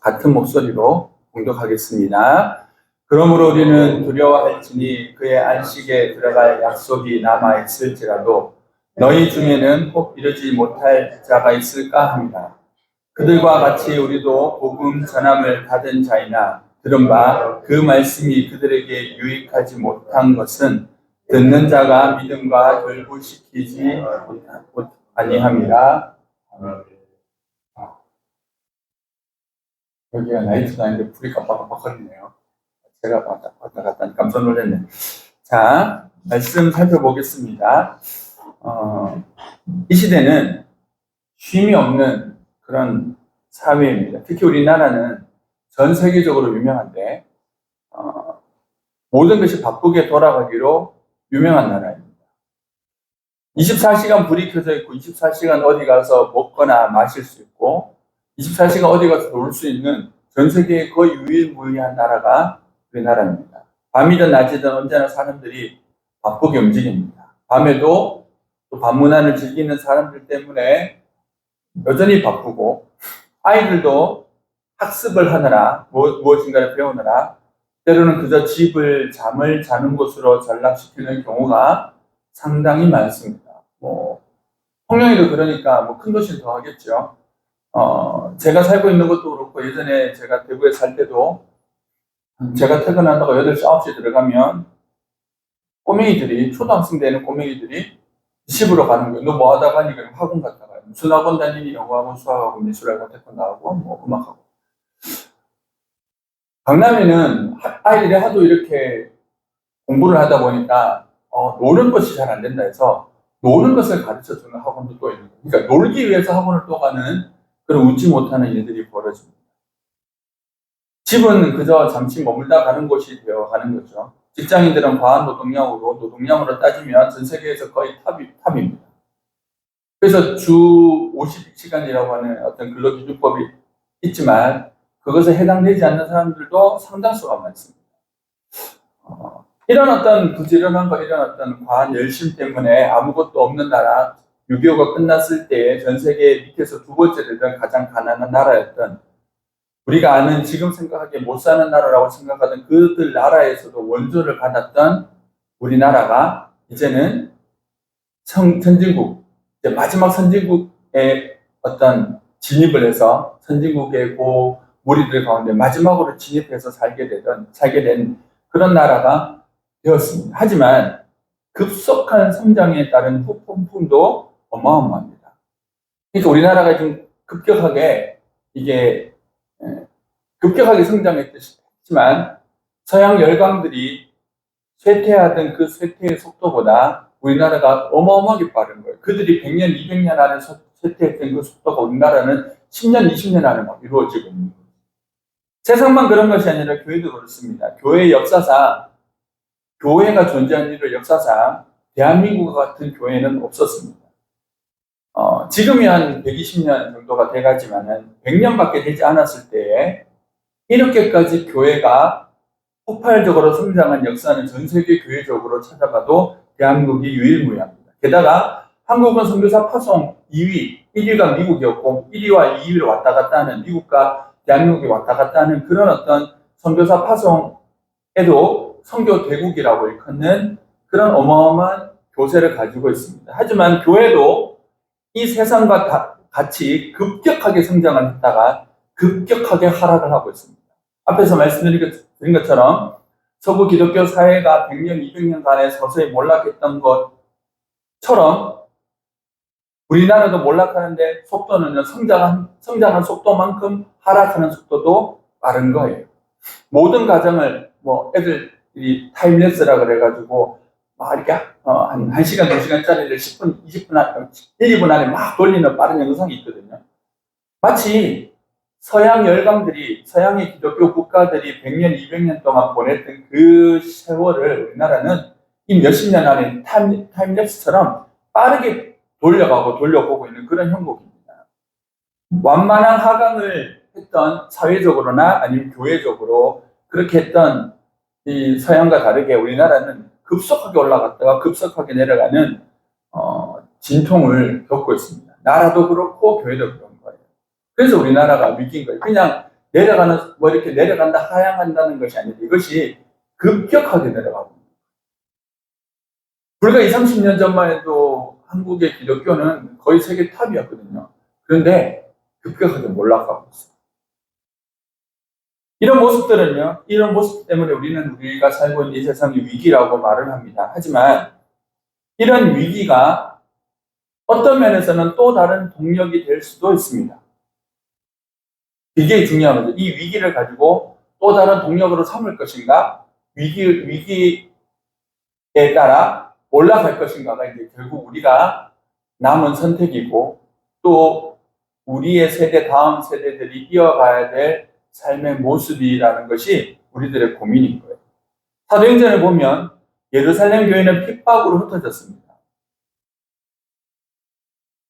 같은 목소리로 공독하겠습니다. 그러므로 우리는 두려워할지니 그의 안식에 들어갈 약속이 남아 있을지라도 너희 중에는 혹 이르지 못할 자가 있을까 합니다. 그들과 같이 우리도 복음 전함을 받은 자이나 들은 바 그 말씀이 그들에게 유익하지 못한 것은 듣는 자가 믿음과 결부시키지 아니함이라. 여기가 나이트가 아닌데 불이 깜빡깜빡거리네요. 제가 왔다 갔다 하니 깜짝 놀랐네. 자, 말씀 살펴보겠습니다. 이 시대는 쉼이 없는 그런 사회입니다. 특히 우리나라는 전 세계적으로 유명한데 모든 것이 바쁘게 돌아가기로 유명한 나라입니다. 24시간 불이 켜져 있고 24시간 어디 가서 먹거나 마실 수 있고 24시간 어디 가서 놀 수 있는 전 세계의 거의 유일무이한 나라가 우리나라입니다. 밤이든 낮이든 언제나 사람들이 바쁘게 움직입니다. 밤에도 또 밤문화를 즐기는 사람들 때문에 여전히 바쁘고 아이들도 학습을 하느라 무엇인가를 배우느라 때로는 그저 집을 잠을 자는 곳으로 전락시키는 경우가 상당히 많습니다. 통영에도 그러니까 큰 도시는 더 하겠죠. 제가 살고 있는 것도 그렇고 예전에 제가 대구에 살 때도 제가 퇴근한다고 8시, 9시에 들어가면 꼬맹이들이 초등학생 되는 꼬맹이들이 집으로 가는 거예요. 너 뭐 하다 가니? 그럼 학원 갔다 가요. 무슨 학원 다니니? 영어학원, 수학학원, 미술학원, 태권도하고 음악학원. 강남에는 아이들이 하도 이렇게 공부를 하다 보니까 노는 것이 잘 안 된다 해서 노는 것을 가르쳐주는 학원도 또 있는 거예요. 그러니까 놀기 위해서 학원을 또 가는 그런 웃지 못하는 일들이 벌어집니다. 집은 그저 잠시 머물다 가는 곳이 되어가는 거죠. 직장인들은 과한 노동량으로 따지면 전 세계에서 거의 탑입니다. 그래서 주 50시간이라고 하는 어떤 근로기준법이 있지만 그것에 해당되지 않는 사람들도 상당수가 많습니다. 이런 어떤 부지런함과 이런 어떤 과한 열심 때문에 아무것도 없는 나라, 6.25가 끝났을 때 전 세계 밑에서 두 번째 되던 가장 가난한 나라였던 우리가 아는 지금 생각하기에 못 사는 나라라고 생각하던 그들 나라에서도 원조를 받았던 우리나라가 이제는 선진국, 이제 마지막 선진국에 어떤 진입을 해서 선진국의 무리들 가운데 마지막으로 진입해서 살게 된 그런 나라가 되었습니다. 하지만 급속한 성장에 따른 후폭풍도 어마어마합니다. 그러니까 우리나라가 좀 급격하게 성장했지만 서양 열강들이 쇠퇴하던 그 쇠퇴의 속도보다 우리나라가 어마어마하게 빠른 거예요. 그들이 100년, 200년 안에 쇠퇴했던 그 속도가 우리나라는 10년, 20년 안에 막 이루어지고 있는 거예요. 세상만 그런 것이 아니라 교회도 그렇습니다. 교회의 역사상, 교회가 존재한 이후 역사상 대한민국 같은 교회는 없었습니다. 지금이 한 120년 정도가 돼가지만은 100년밖에 되지 않았을 때에 이렇게까지 교회가 폭발적으로 성장한 역사는 전 세계 교회적으로 찾아봐도 대한민국이 유일무이합니다. 게다가 한국은 선교사 파송 2위, 1위가 미국이었고 1위와 2위를 왔다 갔다 하는 미국과 대한민국이 왔다 갔다 하는 그런 어떤 선교사 파송에도 선교 대국이라고 일컫는 그런 어마어마한 교세를 가지고 있습니다. 하지만 교회도 이 세상과 같이 급격하게 성장을 했다가 급격하게 하락을 하고 있습니다. 앞에서 말씀드린 것처럼 서구 기독교 사회가 100년, 200년간에 서서히 몰락했던 것처럼 우리나라도 몰락하는데 속도는 성장한 속도만큼 하락하는 속도도 빠른 거예요. 모든 가정을 애들이 타임랩스라 그래가지고 막 이렇게 한 1시간, 2시간짜리를 10분, 20분, 1, 2분 안에 막 돌리는 빠른 영상이 있거든요. 마치 서양 열강들이, 서양의 기독교 국가들이 100년, 200년 동안 보냈던 그 세월을 우리나라는 이 몇십 년 안에 타임랩스처럼 빠르게 돌려보고 있는 그런 형국입니다. 완만한 하강을 했던 사회적으로나 아니면 교회적으로 그렇게 했던 이 서양과 다르게 우리나라는 급속하게 올라갔다가 급속하게 내려가는 진통을 겪고 있습니다. 나라도 그렇고 교회도 그런 거예요. 그래서 우리나라가 위기인 거예요. 그냥 내려가는, 뭐 이렇게 내려간다, 하향한다는 것이 아니라 이것이 급격하게 내려가고. 불과 20, 30년 전만 해도 한국의 기독교는 거의 세계 탑이었거든요. 그런데 급격하게 올라가고 있어요. 이런 모습들은요, 이런 모습 때문에 우리가 살고 있는 이 세상이 위기라고 말을 합니다. 하지만 이런 위기가 어떤 면에서는 또 다른 동력이 될 수도 있습니다. 이게 중요한 거죠. 이 위기를 가지고 또 다른 동력으로 삼을 것인가, 위기에 따라 올라갈 것인가가 이제 결국 우리가 남은 선택이고, 또 우리의 세대, 다음 세대들이 이어가야 될 삶의 모습이라는 것이 우리들의 고민인 거예요. 사도행전을 보면 예루살렘 교회는 핍박으로 흩어졌습니다.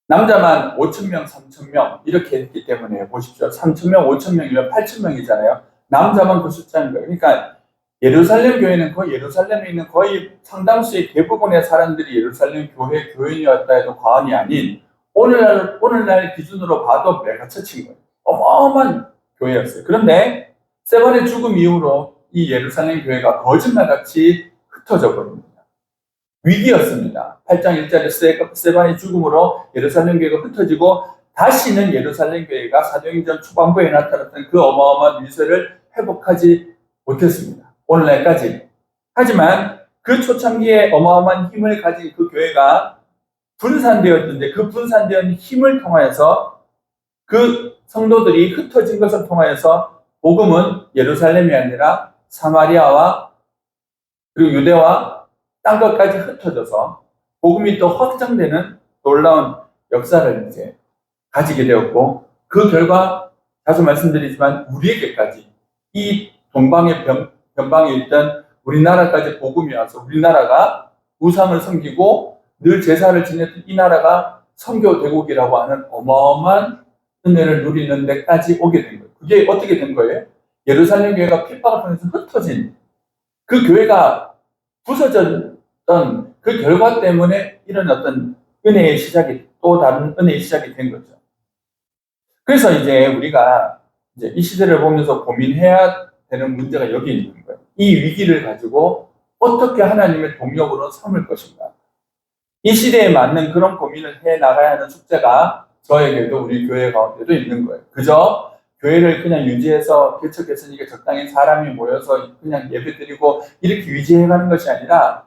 남자만 5,000명, 3,000명 이렇게 했기 때문에 보십시오. 3,000명, 5,000명이면 8,000명이잖아요. 남자만 그 숫자인 거예요. 그러니까 예루살렘 교회는 거의 예루살렘에 있는 거의 상당수의 대부분의 사람들이 예루살렘 교회 교인이었다 해도 과언이 아닌 오늘날 기준으로 봐도 메가처치인 거예요. 어마어마한 교회였어요. 그런데 스데반의 죽음 이후로 이 예루살렘 교회가 거짓말같이 흩어져 버립니다. 위기였습니다. 8장 1절에 스데반의 죽음으로 예루살렘 교회가 흩어지고 다시는 예루살렘 교회가 사도행전 초반부에 나타났던 그 어마어마한 위세를 회복하지 못했습니다. 오늘날까지. 하지만 그 초창기에 어마어마한 힘을 가진 그 교회가 분산되었는데 그 분산되었는 힘을 통하여서 그 성도들이 흩어진 것을 통하여서 복음은 예루살렘이 아니라 사마리아와 그리고 유대와 딴 것까지 흩어져서 복음이 또 확장되는 놀라운 역사를 이제 가지게 되었고, 그 결과 자주 말씀드리지만 우리에게까지 이 동방의 변방에 있던 우리나라까지 복음이 와서 우리나라가 우상을 섬기고 늘 제사를 지냈던 이 나라가 선교 대국이라고 하는 어마어마한 은혜를 누리는 데까지 오게 된 거예요. 그게 어떻게 된 거예요? 예루살렘 교회가 핍박을 통해서 흩어진 그 교회가 부서졌던 그 결과 때문에 이런 어떤 은혜의 시작이, 또 다른 은혜의 시작이 된 거죠. 그래서 이제 우리가 이제 이 시대를 보면서 고민해야 되는 문제가 여기 있는 거예요. 이 위기를 가지고 어떻게 하나님의 동력으로 삼을 것인가. 이 시대에 맞는 그런 고민을 해 나가야 하는 숙제가 저에게도 우리 교회 가운데도 있는 거예요. 그저 교회를 그냥 유지해서 개척했으니까 적당히 사람이 모여서 그냥 예배드리고 이렇게 유지해가는 것이 아니라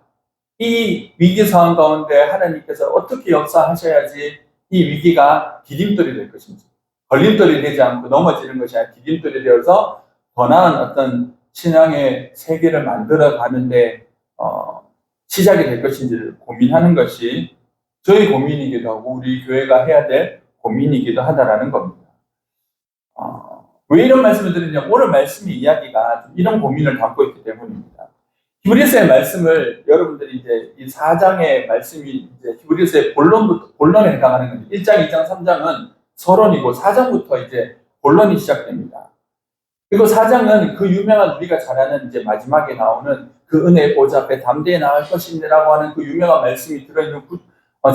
이 위기 상황 가운데 하나님께서 어떻게 역사하셔야지 이 위기가 디딤돌이 될 것인지, 걸림돌이 되지 않고 넘어지는 것이 아니라 디딤돌이 되어서 더 나은 어떤 신앙의 세계를 만들어 가는데 시작이 될 것인지를 고민하는 것이 저희 고민이기도 하고 우리 교회가 해야 될 고민이기도 하다라는 겁니다. 왜 이런 말씀을 드리냐면 오늘 말씀의 이야기가 이런 고민을 담고 있기 때문입니다. 히브리서의 말씀을 여러분들이 이제 이 4장의 말씀이 이제 히브리서의 본론에 해당하는 겁니다. 1장, 2장, 3장은 서론이고 4장부터 이제 본론이 시작됩니다. 그리고 4장은 그 유명한 우리가 잘 아는 이제 마지막에 나오는 그 은혜의 보좌 앞에 담대히 나갈 것이라고 하는 그 유명한 말씀이 들어있는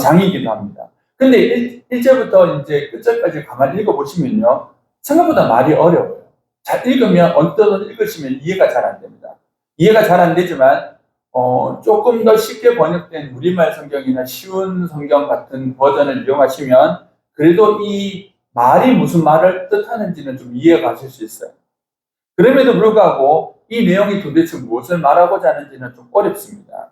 장이기도 합니다. 근데 1절부터 이제 끝절까지 가만히 읽어보시면요. 생각보다 말이 어려워요. 잘 읽으면 언뜻 읽으시면 이해가 잘 안 됩니다. 이해가 잘 안 되지만 조금 더 쉽게 번역된 우리말 성경이나 쉬운 성경 같은 버전을 이용하시면 그래도 이 말이 무슨 말을 뜻하는지는 좀 이해가 가실 수 있어요. 그럼에도 불구하고 이 내용이 도대체 무엇을 말하고자 하는지는 좀 어렵습니다.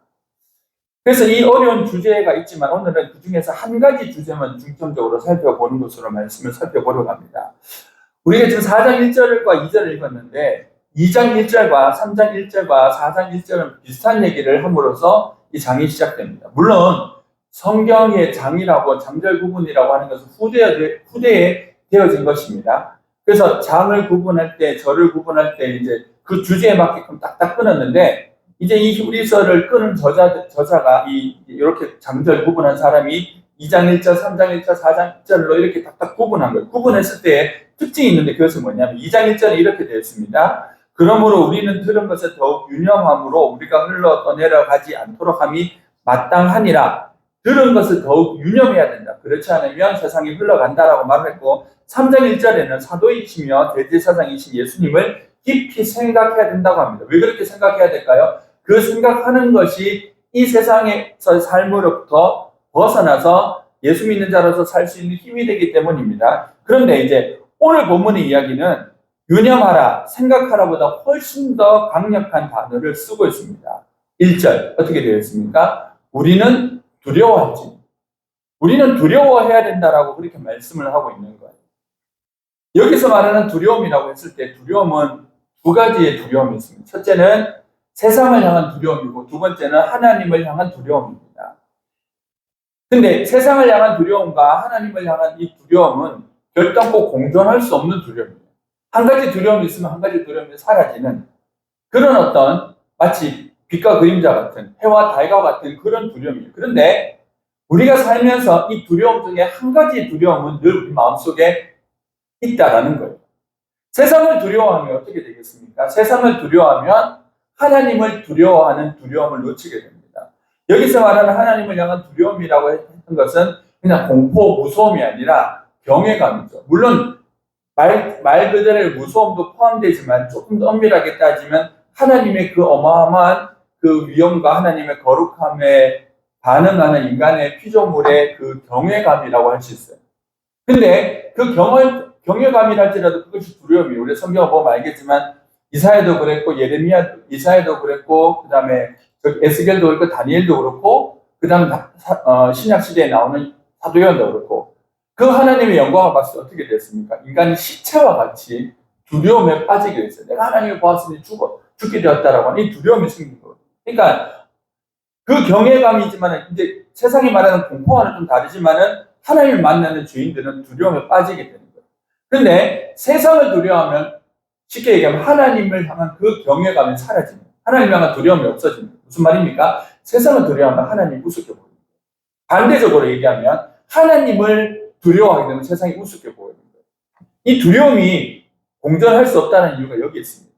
그래서 이 어려운 주제가 있지만 오늘은 그 중에서 한 가지 주제만 중점적으로 살펴보는 것으로 말씀을 살펴보려고 합니다. 우리가 지금 4장 1절과 2절을 읽었는데 2장 1절과 3장 1절과 4장 1절은 비슷한 얘기를 함으로써 이 장이 시작됩니다. 물론 성경의 장이라고 장절 구분이라고 하는 것은 후대에 되어진 것입니다. 그래서 장을 구분할 때, 절을 구분할 때 이제 그 주제에 맞게끔 딱딱 끊었는데 이제 이 히브리서를 끄는 저자가 이렇게 장절 구분한 사람이 2장 1절, 3장 1절, 4장 1절로 이렇게 딱딱 구분한 거예요. 구분했을 때 특징이 있는데 그것은 뭐냐면 2장 1절에 이렇게 되어 있습니다. 그러므로 우리는 들은 것에 더욱 유념함으로 우리가 흘러 떠내려가지 않도록 함이 마땅하니라. 들은 것을 더욱 유념해야 된다. 그렇지 않으면 세상이 흘러간다라고 말을 했고 3장 1절에는 사도이시며 대제사장이신 예수님을 깊이 생각해야 된다고 합니다. 왜 그렇게 생각해야 될까요? 그 생각하는 것이 이 세상에서 삶으로부터 벗어나서 예수 믿는 자로서 살 수 있는 힘이 되기 때문입니다. 그런데 이제 오늘 본문의 이야기는 유념하라, 생각하라보다 훨씬 더 강력한 단어를 쓰고 있습니다. 1절 어떻게 되어 있습니까? 우리는 두려워하지. 우리는 두려워해야 된다라고 그렇게 말씀을 하고 있는 거예요. 여기서 말하는 두려움이라고 했을 때 두려움은 두 가지의 두려움이 있습니다. 첫째는 세상을 향한 두려움이고 두 번째는 하나님을 향한 두려움입니다. 근데 세상을 향한 두려움과 하나님을 향한 이 두려움은 결단코 공존할 수 없는 두려움이에요. 한 가지 두려움이 있으면 한 가지 두려움이 사라지는 그런 어떤 마치 빛과 그림자 같은 해와 달과 같은 그런 두려움이에요. 그런데 우리가 살면서 이 두려움 중에 한 가지 두려움은 늘 우리 마음속에 있다라는 거예요. 세상을 두려워하면 어떻게 되겠습니까? 세상을 두려워하면 하나님을 두려워하는 두려움을 놓치게 됩니다. 여기서 말하는 하나님을 향한 두려움이라고 했던 것은 그냥 공포, 무서움이 아니라 경외감이죠. 물론 말 그대로의 무서움도 포함되지만 조금 더 엄밀하게 따지면 하나님의 그 어마어마한 그 위엄과 하나님의 거룩함에 반응하는 인간의 피조물의 그 경외감이라고 할 수 있어요. 근데 그 경외감이랄지라도 그것이 두려움이에요. 우리 성경을 보면 알겠지만 이사야도 그랬고 이사야도 그랬고 그 다음에 에스겔도 그렇고 다니엘도 그렇고 그 다음 신약 시대에 나오는 사도 요한도 그렇고 그 하나님의 영광을 봤을 때 어떻게 됐습니까? 인간이 시체와 같이 두려움에 빠지게 됐어요. 내가 하나님을 보았으니 죽게 되었다라고 하는 이 두려움이 생긴 거예요. 그러니까 그 경외감이지만 이제 세상이 말하는 공포와는 좀 다르지만은 하나님을 만나는 주인들은 두려움에 빠지게 되는 거예요. 그런데 세상을 두려워하면 쉽게 얘기하면 하나님을 향한 그 경외감이 사라집니다. 하나님을 향한 두려움이 없어집니다. 무슨 말입니까? 세상을 두려워하면 하나님이 우습게 보입니다. 반대적으로 얘기하면 하나님을 두려워하게 되면 세상이 우습게 보입니다. 이 두려움이 공존할 수 없다는 이유가 여기 있습니다.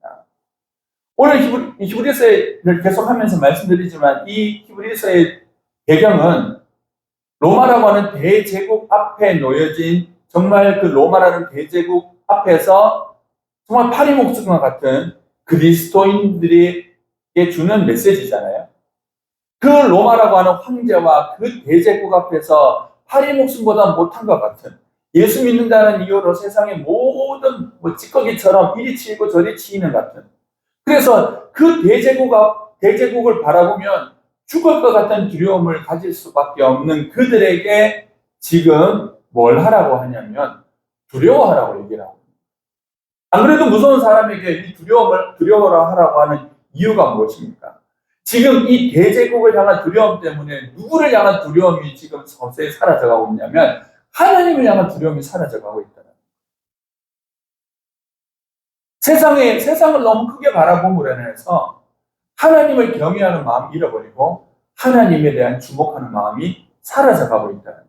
오늘 히브리서를 계속하면서 말씀드리지만 이 히브리서의 배경은 로마라고 하는 대제국 앞에 놓여진 정말 그 로마라는 대제국 앞에서 정말 파리 목숨과 같은 그리스도인들에게 주는 메시지잖아요. 그 로마라고 하는 황제와 그 대제국 앞에서 파리 목숨보다 못한 것 같은 예수 믿는다는 이유로 세상의 모든 찌꺼기처럼 이리 치이고 저리 치이는 같은 그래서 그 대제국을 바라보면 죽을 것 같은 두려움을 가질 수밖에 없는 그들에게 지금 뭘 하라고 하냐면 두려워하라고 얘기를 하고 안 그래도 무서운 사람에게 이 두려워라 하라고 하는 이유가 무엇입니까? 지금 이 대제국을 향한 두려움 때문에 누구를 향한 두려움이 지금 서서히 사라져가고 있냐면 하나님을 향한 두려움이 사라져가고 있다. 세상을 너무 크게 바라봄으로 인해서 하나님을 경외하는 마음을 잃어버리고 하나님에 대한 주목하는 마음이 사라져가고 있다.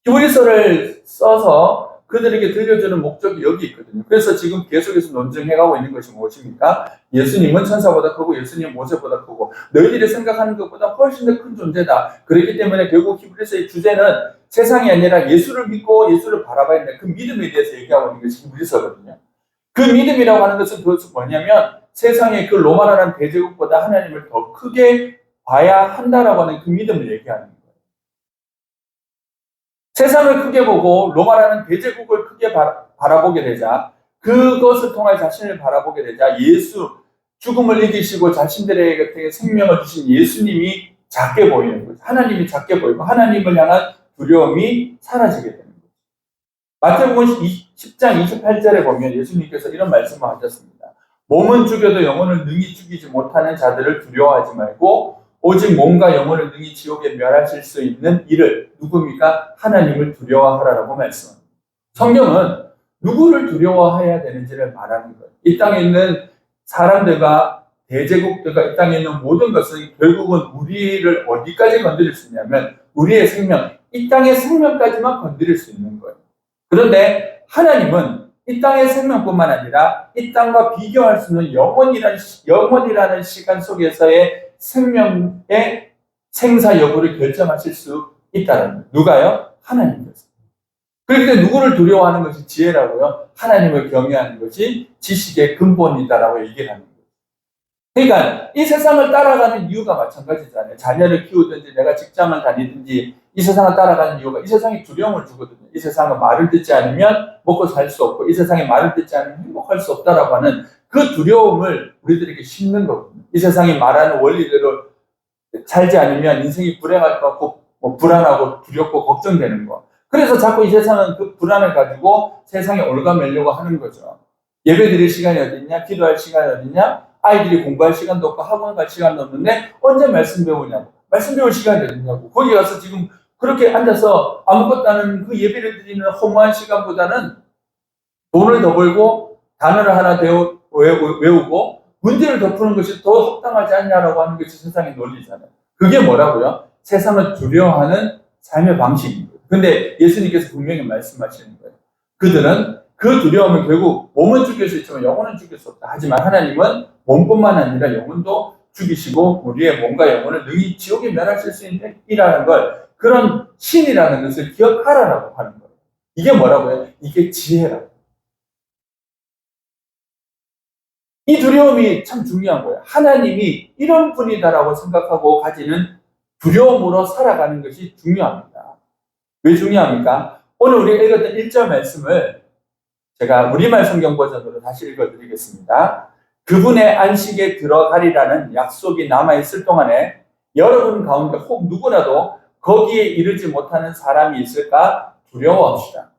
히브리서를 써서 그들에게 들려주는 목적이 여기 있거든요. 그래서 지금 계속해서 논증해가고 있는 것이 무엇입니까? 예수님은 천사보다 크고 예수님은 모세보다 크고 너희들이 생각하는 것보다 훨씬 더 큰 존재다. 그렇기 때문에 결국 히브리서의 주제는 세상이 아니라 예수를 믿고 예수를 바라봐야 된다. 그 믿음에 대해서 얘기하고 있는 것이 히브리서거든요. 그 믿음이라고 하는 것은 그것은 뭐냐면 세상의 그 로마라는 대제국보다 하나님을 더 크게 봐야 한다라고 하는 그 믿음을 얘기하는 거예요. 세상을 크게 보고 로마라는 대제국을 크게 바라보게 되자 그것을 통해 자신을 바라보게 되자 예수, 죽음을 이기시고 자신들에게 생명을 주신 예수님이 작게 보이는 거죠. 하나님이 작게 보이고 하나님을 향한 두려움이 사라지게 되는 거죠. 마태복음 10장 28절에 보면 예수님께서 이런 말씀을 하셨습니다. 몸은 죽여도 영혼을 능히 죽이지 못하는 자들을 두려워하지 말고 오직 몸과 영혼을 능히 지옥에 멸하실 수 있는 이를 누굽니까? 하나님을 두려워하라라고 말씀합니다. 성경은 누구를 두려워해야 되는지를 말하는 거예요. 이 땅에 있는 사람들과 대제국들과 이 땅에 있는 모든 것은 결국은 우리를 어디까지 건드릴 수 있냐면 우리의 생명, 이 땅의 생명까지만 건드릴 수 있는 거예요. 그런데 하나님은 이 땅의 생명뿐만 아니라 이 땅과 비교할 수 있는 영원이라는 시간 속에서의 생명의 생사 여부를 결정하실 수 있다는 거예요. 누가요? 하나님께서. 그렇기 때문에 누구를 두려워하는 것이 지혜라고요? 하나님을 경외하는 것이 지식의 근본이다라고 얘기를 하는 거예요. 그러니까 이 세상을 따라가는 이유가 마찬가지잖아요. 자녀를 키우든지 내가 직장을 다니든지 이 세상을 따라가는 이유가 이 세상에 두려움을 주거든요. 이 세상은 말을 듣지 않으면 먹고 살 수 없고 이 세상에 말을 듣지 않으면 행복할 수 없다라고 하는 그 두려움을 우리들에게 심는 거거든요. 이 세상이 말하는 원리대로 살지 않으면 인생이 불행할 것 같고 불안하고 두렵고 걱정되는 거. 그래서 자꾸 이 세상은 그 불안을 가지고 세상에 올가매려고 하는 거죠. 예배 드릴 시간이 어딨냐? 기도할 시간이 어딨냐? 아이들이 공부할 시간도 없고 학원 갈 시간도 없는데 언제 말씀 배우냐고. 말씀 배울 시간이 어딨냐고. 거기 가서 지금 그렇게 앉아서 아무것도 안 하는 그 예배를 드리는 허무한 시간보다는 돈을 더 벌고 단어를 하나 외우고 문제를 더 푸는 것이 더 합당하지 않냐라고 하는 것이 세상의 논리잖아요. 그게 뭐라고요? 세상을 두려워하는 삶의 방식인 거예요. 근데 예수님께서 분명히 말씀하시는 거예요. 그들은 그 두려움은 결국 몸은 죽일 수 있지만 영혼은 죽일 수 없다. 하지만 하나님은 몸뿐만 아니라 영혼도 죽이시고 우리의 몸과 영혼을 능히 지옥에 멸하실 수 있는 이라는 걸, 그런 신이라는 것을 기억하라라고 하는 거예요. 이게 뭐라고요? 이게 지혜라고. 이 두려움이 참 중요한 거예요. 하나님이 이런 분이다라고 생각하고 가지는 두려움으로 살아가는 것이 중요합니다. 왜 중요합니까? 오늘 우리가 읽었던 1절 말씀을 제가 우리말 성경 버전으로 다시 읽어드리겠습니다. 그분의 안식에 들어가리라는 약속이 남아있을 동안에 여러분 가운데 혹 누구라도 거기에 이르지 못하는 사람이 있을까 두려워합시다.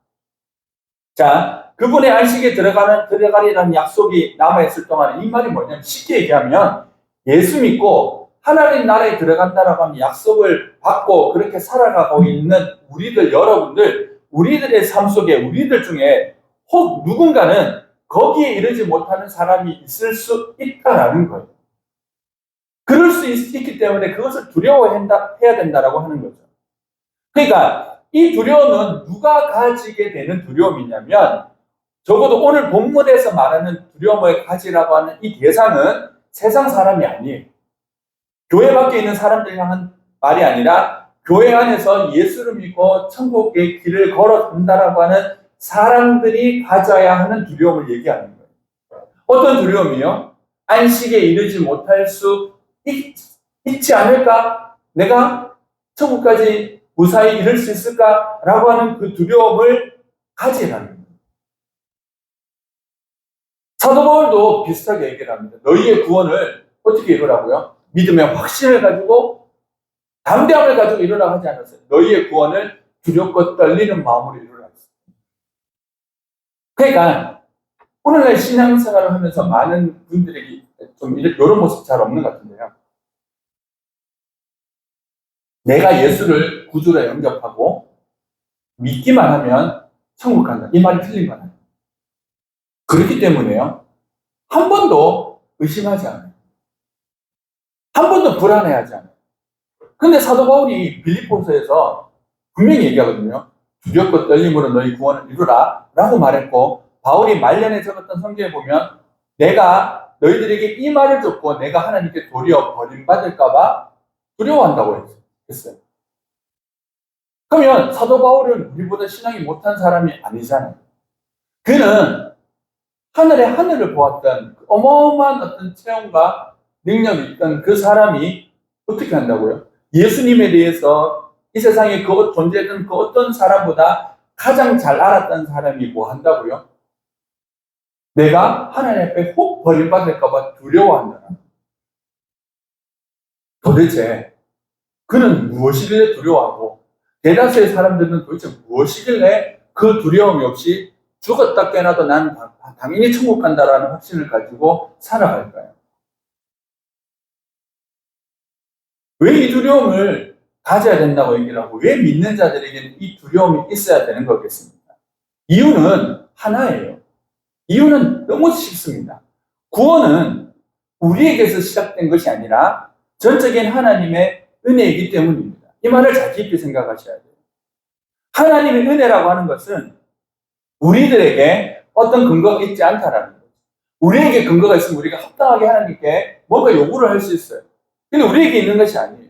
자, 그분의 안식에 들어가리라는 약속이 남아있을 동안에 이 말이 뭐냐면 쉽게 얘기하면 예수 믿고 하나님 나라에 들어간다라고 하는 약속을 받고 그렇게 살아가고 있는 우리들 여러분들, 우리들의 삶 속에 우리들 중에 혹 누군가는 거기에 이르지 못하는 사람이 있을 수 있다라는 거예요. 그럴 수 있기 때문에 그것을 두려워해야 된다라고 하는 거죠. 그러니까 이 두려움은 누가 가지게 되는 두려움이냐면 적어도 오늘 본문에서 말하는 두려움을 가지라고 하는 이 대상은 세상 사람이 아니에요. 교회 밖에 있는 사람들 향한 말이 아니라 교회 안에서 예수를 믿고 천국의 길을 걸어간다라고 하는 사람들이 가져야 하는 두려움을 얘기하는 거예요. 어떤 두려움이요? 안식에 이르지 못할 수 있지 않을까? 내가 천국까지 무사히 이룰 수 있을까라고 하는 그 두려움을 가지라는 거예요. 사도 바울도 비슷하게 얘기를 합니다. 너희의 구원을 어떻게 이루라고요? 믿음의 확신을 가지고 담대함을 가지고 이루라 하지 않았어요. 너희의 구원을 두렵고 떨리는 마음으로 이루라 했어요. 그러니까 오늘날 신앙생활을 하면서 많은 분들에게 좀 이런 모습 잘 없는 것 같은데요. 내가 예수를 구주로 영접하고 믿기만 하면 천국 간다. 이 말이 틀린 거예요. 그렇기 때문에요. 한 번도 의심하지 않아요. 한 번도 불안해하지 않아요. 근데 사도 바울이 빌립보서에서 분명히 얘기하거든요. 두렵고 떨림으로 너희 구원을 이루라 라고 말했고, 바울이 말년에 적었던 성경에 보면 내가 너희들에게 이 말을 듣고 내가 하나님께 도리어 버림받을까봐 두려워한다고 했어요. 그러면 사도 바울은 우리보다 신앙이 못한 사람이 아니잖아요. 그는 하늘의 하늘을 보았던 어마어마한 어떤 체험과 능력이 있던 그 사람이 어떻게 한다고요? 예수님에 대해서 이 세상에 존재했던 그 어떤 사람보다 가장 잘 알았던 사람이 뭐 한다고요? 내가 하나님 앞에 혹 버림받을까봐 두려워한다. 도대체 그는 무엇이길래 두려워하고 대다수의 사람들은 도대체 무엇이길래 그 두려움이 없이 죽었다 깨나도 난 당연히 천국 간다라는 확신을 가지고 살아갈까요? 왜 이 두려움을 가져야 된다고 얘기를 하고 왜 믿는 자들에게는 이 두려움이 있어야 되는 거겠습니까? 이유는 하나예요. 이유는 너무 쉽습니다. 구원은 우리에게서 시작된 것이 아니라 전적인 하나님의 은혜이기 때문입니다. 이 말을 잘 깊이 생각하셔야 돼요. 하나님의 은혜라고 하는 것은 우리들에게 어떤 근거가 있지 않다라는 거죠. 우리에게 근거가 있으면 우리가 합당하게 하나님께 뭔가 요구를 할 수 있어요. 근데 우리에게 있는 것이 아니에요.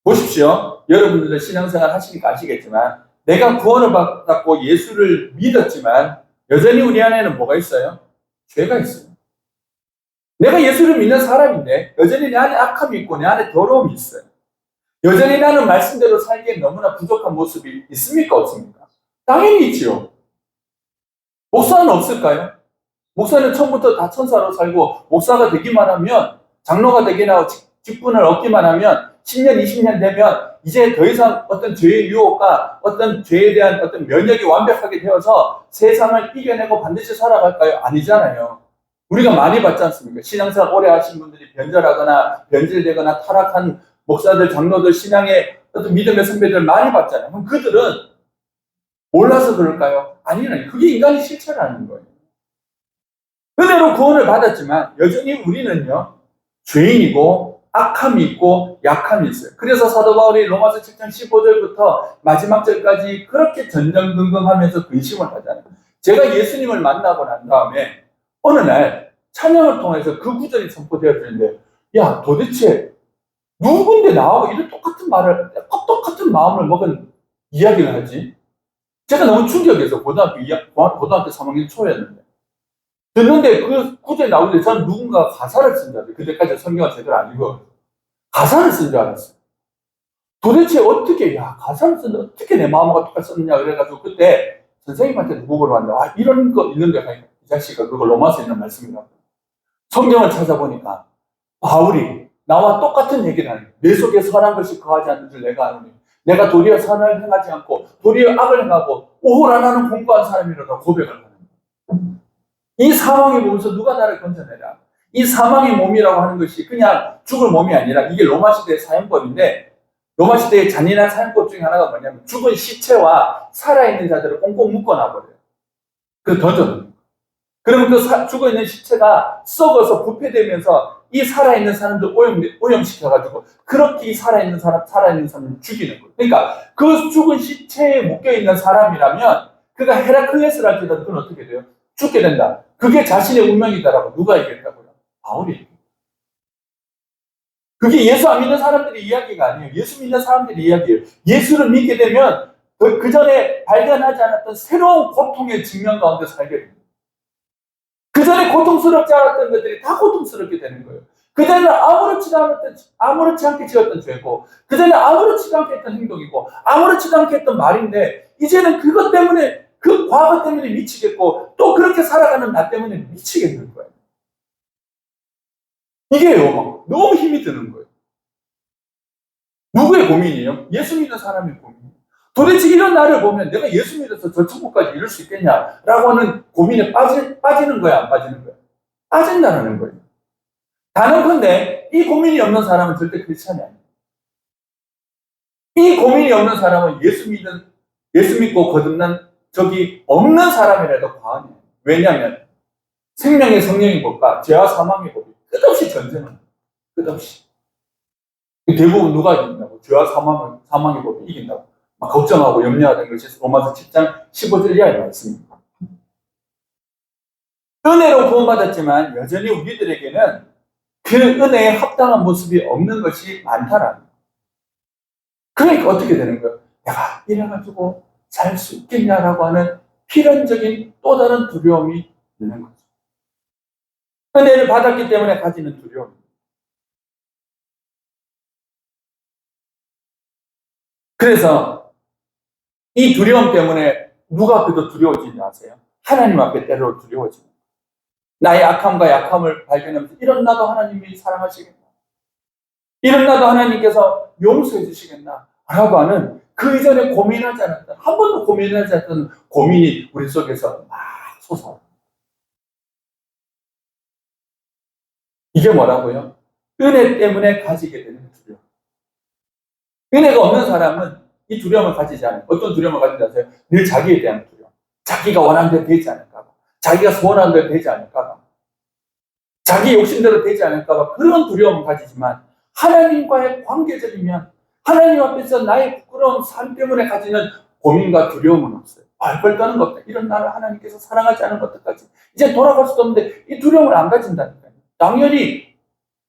보십시오. 여러분들도 신앙생활 하시니까 아시겠지만 내가 구원을 받았고 예수를 믿었지만 여전히 우리 안에는 뭐가 있어요? 죄가 있어요. 내가 예수를 믿는 사람인데 여전히 내 안에 악함이 있고 내 안에 더러움이 있어요. 여전히 나는 말씀대로 살기에 너무나 부족한 모습이 있습니까? 없습니까? 당연히 있지요. 목사는 없을까요? 목사는 처음부터 다 천사로 살고 목사가 되기만 하면 장로가 되기나 하고 직분을 얻기만 하면 10년, 20년 되면 이제 더 이상 어떤 죄의 유혹과 어떤 죄에 대한 어떤 면역이 완벽하게 되어서 세상을 이겨내고 반드시 살아갈까요? 아니잖아요. 우리가 많이 봤지 않습니까? 신앙생활 오래 하신 분들이 변절하거나 변질되거나 타락한 목사들, 장로들, 신앙의 어떤 믿음의 선배들 많이 봤잖아요. 그럼 그들은 몰라서 그럴까요? 아니요. 그게 인간의 실체라는 거예요. 은혜로 구원을 받았지만 여전히 우리는요, 죄인이고 악함이 있고 약함이 있어요. 그래서 사도 바울이 로마서 7장 15절부터 마지막 절까지 그렇게 전전긍긍하면서 근심을 하잖아요. 제가 예수님을 만나고 난 다음에 어느 날 찬양을 통해서 그 구절이 선포되었는데, 야, 도대체 누군데 나하고 이런 똑같은 말을, 똑같은 마음을 먹은 이야기를 하지? 제가 너무 충격해서 고등학교 3학년 초였는데 듣는데 그 구절이 나오는데 저는 누군가 가사를 쓴 줄 알았어요. 그때까지 성경을 제대로 안 읽어. 가사를 쓴 줄 알았어요. 도대체 어떻게, 가사를 쓰는데 어떻게 내 마음과 똑같이 썼느냐 그래가지고 그때 선생님한테 누구 보러 왔는데, 이런 거 있는데, 이 자식아, 그거 로마서에 있는 말씀이라고. 성경을 찾아보니까 바울이 나와 똑같은 얘기를 하는 거예요. 내 속에 선한 것이 거하지 않는 줄 내가 아노니 내가 도리어 선을 행하지 않고 도리어 악을 행하고 오호라 나는 공고한 사람이라고 고백을 하는 거예요. 이 사망의 몸에서 누가 나를 건져내라. 이 사망의 몸이라고 하는 것이 그냥 죽을 몸이 아니라 이게 로마 시대의 사형법인데, 로마 시대의 잔인한 사형법 중에 하나가 뭐냐면 죽은 시체와 살아있는 자들을 꽁꽁 묶어놔버려요. 그래서 던져놓는 거예요. 그러면 그 죽어있는 시체가 썩어서 부패되면서 이 살아있는 사람들 오염시켜가지고 그렇게 이 살아있는 사람을 죽이는 거예요. 그러니까 그 죽은 시체에 묶여있는 사람이라면 그가 헤라클레스를 할지라도 그건 어떻게 돼요? 죽게 된다. 그게 자신의 운명이다라고 누가 얘기했다고요? 바울이. 그게 예수 안 믿는 사람들의 이야기가 아니에요. 예수 믿는 사람들의 이야기예요. 예수를 믿게 되면 그 전에 발견하지 않았던 새로운 고통의 직면 가운데 살게 됩니다. 그 전에 고통스럽지 않았던 것들이 다 고통스럽게 되는 거예요. 그 전에는 아무렇지 않게 지었던 죄고, 그 전에 아무렇지도 않게 했던 행동이고, 아무렇지도 않게 했던 말인데, 이제는 그것 때문에, 그 과거 때문에 미치겠고, 또 그렇게 살아가는 나 때문에 미치겠는 거예요. 이게요, 너무 힘이 드는 거예요. 누구의 고민이에요? 예수 믿는 사람의 고민. 도대체 이런 나를 보면 내가 예수 믿어서 저 천국까지 이룰 수 있겠냐라고 하는 고민에 빠지는 거야, 안 빠지는 거야? 빠진다는 거예요. 단언컨대 이 고민이 없는 사람은 절대 크리스찬이 아니에요. 이 고민이 없는 사람은 예수 믿고 거듭난 적이 없는 사람이라도 과언이에요. 왜냐하면 생명의 성령의 법과 죄와 사망의 법이 끝없이 전쟁을 해요. 끝없이. 대부분 누가 이긴다고? 죄와 사망의 법이 이긴다고. 막 걱정하고 염려하던 것이 로마서 7장 15절 이하의 말씀입니다. 은혜로 구원받았지만 여전히 우리들에게는 그 은혜에 합당한 모습이 없는 것이 많다라는 거예요. 그러니까 어떻게 되는 거예요? 내가 이래가지고 살 수 있겠냐라고 하는 필연적인 또 다른 두려움이 있는 거죠. 은혜를 받았기 때문에 가지는 두려움. 그래서 이 두려움 때문에 누가 앞에도 두려워지지 아세요? 하나님 앞에 때로 두려워집니다. 나의 악함과 약함을 발견하면서 이런 나도 하나님이 사랑하시겠나? 이런 나도 하나님께서 용서해 주시겠나? 라고 하는 그 이전에 고민하지 않았던, 한 번도 고민하지 않았던 고민이 우리 속에서 막 솟아요. 이게 뭐라고요? 은혜 때문에 가지게 되는 두려움. 은혜가 없는 사람은 이 두려움을 가지지 않아요. 어떤 두려움을 가진지 아세요? 늘 자기에 대한 두려움. 자기가 원하는 대로 되지 않을까봐. 자기가 소원하는 대로 되지 않을까봐. 자기 욕심대로 되지 않을까봐 그런 두려움을 가지지만, 하나님과의 관계적이면 하나님 앞에서 나의 부끄러운 삶 때문에 가지는 고민과 두려움은 없어요. 벌벌 떠는 것, 이런 나를 하나님께서 사랑하지 않은 것까지 이제 돌아갈 수도 없는데 이 두려움을 안 가진다니까요. 당연히.